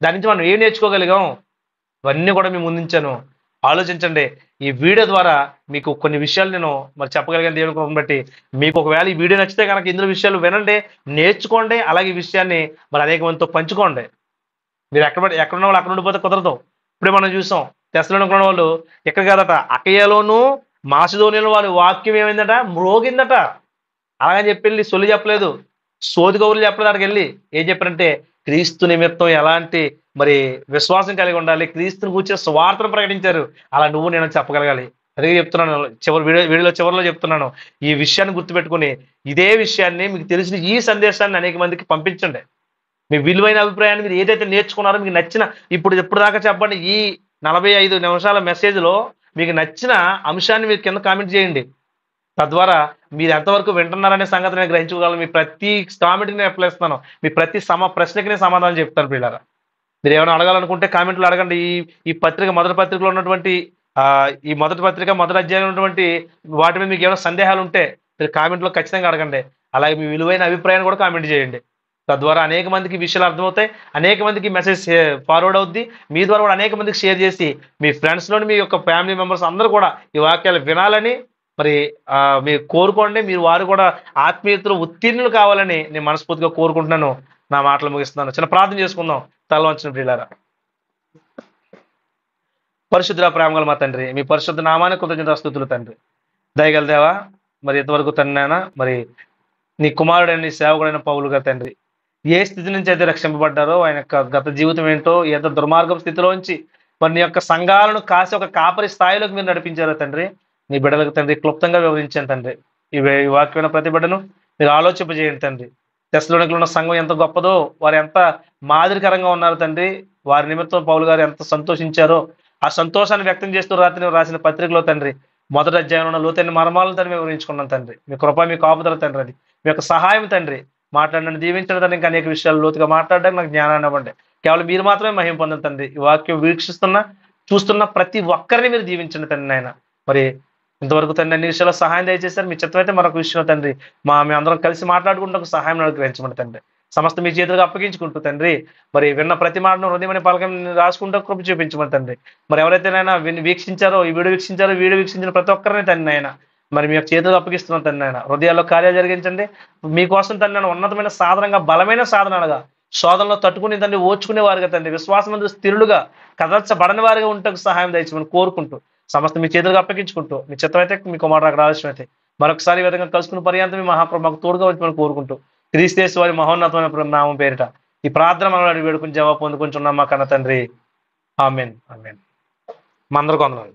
దాని నుంచి మనం ఏం నేర్చుకోగలిగాం, ఇవన్నీ కూడా మేము ముందుంచాను. ఆలోచించండి. ఈ వీడియో ద్వారా మీకు కొన్ని విషయాలు నేను మరి చెప్పగలిగాను దేవుని కృపను బట్టి. మీకు ఒకవేళ ఈ వీడియో నచ్చితే కనుక ఇందులో విషయాలు వినండి, నేర్చుకోండి. అలాగే ఈ విషయాన్ని మరి అనేక మందితో పంచుకోండి. మీరు ఎక్కడున్న వాళ్ళు అక్కడ ఉండిపోతే కుదరదు. ఇప్పుడే మనం చూసాం, తెస్సలోనికలో ఉన్న వాళ్ళు ఎక్కడ కాదట, అకయలోను మాసిదోనియాలో వాళ్ళ వాక్యం ఏమైందట, మ్రోగిందట. అలాగని చెప్పి సొల్లు చెప్పలేదు, సోది కబుర్లు చెప్పలేదు. అక్కడికి వెళ్ళి ఏం చెప్పారంటే క్రీస్తు నిమిత్తం ఎలాంటి మరి విశ్వాసం కలిగి ఉండాలి, క్రీస్తుని కూర్చొని స్వార్థను ప్రకటించారు. అలా నువ్వు నేను చెప్పగలగాలి. అదే చెప్తున్నాను, వీడియోలో చివరిలో చెప్తున్నాను. ఈ విషయాన్ని గుర్తుపెట్టుకుని ఇదే విషయాన్ని మీకు తెలిసిన ఈ సందేశాన్ని అనేక మందికి పంపించండి. మీ విలువైన అభిప్రాయాన్ని మీరు ఏదైతే నేర్చుకున్నారో మీకు నచ్చిన, ఇప్పుడు దాకా చెప్పండి, ఈ 45 నిమిషాల మెసేజ్లో మీకు నచ్చిన అంశాన్ని మీరు కింద కామెంట్ చేయండి. తద్వారా మీరు ఎంతవరకు వింటున్నారనే సంగతి నేను గ్రహించుకోగలను. మీ ప్రతి కామెంట్కి నేను రిప్లై ఇస్తాను, మీ ప్రతి ప్రశ్నకి నేను సమాధానం చెప్తాను పిల్లరా. మీరు ఏమైనా అడగాలనుకుంటే కామెంట్లో అడగండి. ఈ పత్రిక మొదటి పత్రికలో ఉన్నటువంటి ఈ మొదటి పత్రిక మొదటి అధ్యాయం ఉన్నటువంటి వాటి మీద మీకు ఏమైనా సందేహాలు ఉంటే మీరు కామెంట్లో ఖచ్చితంగా అడగండి. అలాగే మీ విలువైన అభిప్రాయాన్ని కూడా కామెంట్ చేయండి. తద్వారా అనేక మందికి విషయాలు అర్థమవుతాయి, అనేక మందికి మెసేజ్ ఫార్వర్డ్ అవుద్ది. మీ ద్వారా కూడా అనేక మందికి షేర్ చేసి మీ ఫ్రెండ్స్లోని మీ యొక్క ఫ్యామిలీ మెంబర్స్ అందరూ కూడా ఈ వాక్యాలు వినాలని మరి మీరు కోరుకోండి. వారు కూడా ఆత్మీయతలో ఉత్తీర్ణులు కావాలని నేను మనస్ఫూర్తిగా కోరుకుంటున్నాను. నా మాటలు ముగిస్తున్నాను. చిన్న ప్రార్థన చేసుకుందాం. తల వంచిన ప్రియులారా. పరిశుద్ధ ప్రేమగల మా తండ్రి, మీ పరిశుద్ధ నామానికి కృతజ్ఞతాస్తుతులు తండ్రి. దయగల దేవా, మరి ఇంతవరకు తండ్రి మరి నీ కుమారుడైన నీ సేవకుడైన పౌలుగా తండ్రి ఏ స్థితి నుంచి అయితే రక్షింపబడ్డారో ఆయన యొక్క గత జీవితం ఏంటో, ఎంత దుర్మార్గం స్థితిలోంచి మరి నీ యొక్క సంఘాలను కాసి ఒక కాపరి స్థాయిలోకి మీరు నడిపించారో తండ్రి, నీ బిడ్డలకు తండ్రి క్లుప్తంగా వివరించాను తండ్రి. ఈ వాక్యమైన ప్రతి బిడ్డను మీరు ఆలోచింపజేయండి తండ్రి. తెస్సలోనికలో ఉన్న సంఘం ఎంత గొప్పదో, వారు ఎంత మాదిరికరంగా ఉన్నారు తండ్రి, వారి నిమిత్తం పౌలు గారు ఎంత సంతోషించారో ఆ సంతోషాన్ని వ్యక్తం చేస్తూ రాత్రి రాసిన పత్రికలో తండ్రి మొదటి అధ్యాయంలో ఉన్న లోతైన మర్మాలను తండ్రి వివరించుకున్నాం తండ్రి. మీ కృప, మీ కాపుదల తండ్రి, అది మీ యొక్క సహాయం తండ్రి. మాట్లాడిన దీవించడం తండ్రి, ఇంకా అనేక విషయాలు లోతుగా మాట్లాడడానికి నాకు జ్ఞానాన్ని ఇవ్వండి. కేవలం మీరు మాత్రమే మహిమ పొందండి తండ్రి. ఈ వాక్యం చూస్తున్న ప్రతి ఒక్కరిని మీరు దీవించండి తండ్రి. నాయన మరి ఇంతవరకు తండ్రి అన్ని విషయాల్లో సహాయం దయచేశారు. మీ చిత్తం అయితే మరొక విషయంలో తండ్రి మేము అందరం కలిసి మాట్లాడుకుంటూ సహాయం అనుగ్రహించమని తండ్రి. సమస్త మీ చేతులకు అప్పగించుకుంటూ తండ్రి, మరి విన్న ప్రతి మాటను హృదయమని పలకం రాసుకుంటూ కృప చూపించమని తండ్రి. మరి ఎవరైతే నాయన వీక్షించారో, ఈ వీడియో వీక్షించిన ప్రతి ఒక్కరిని తండ్రి నాయన మరి మీ యొక్క చేతులకు అప్పగిస్తున్నాం తండ్రి. నాయన హృదయాల్లో కార్యాలు జరిగించండి. మీకోసం తండ్రి నేను ఉన్నతమైన సాధనంగా, బలమైన సాధనాలుగా, శోధనలో తట్టుకుని తండ్రి ఓర్చుకునే వారుగా తండ్రి, విశ్వాసం స్థిరులుగా కదల్చబడని వారిగా ఉంటకు సహాయం దయచేయమని కోరుకుంటూ సమస్త మీ చేతులకు అప్పగించుకుంటూ, మీ చిత్తం అయితే మీ కుమారుడు అక్కడ ఆలస్యం అయితే మరొకసారి ఈ విధంగా కలుసుకున్న పర్యంతం మీ మహాప్రభు మాకు తోడుగా వచ్చి కోరుకుంటూ క్రీస్తు వారి మహోన్నతమైన నామం పేరిట ఈ ప్రార్థన మనం అడిగి వేడుకుని జవాబు పొందుకుంటున్నాం మా కన్న తండ్రి. ఆమేన్, ఆమేన్. మా అందరికీ వందనాలు.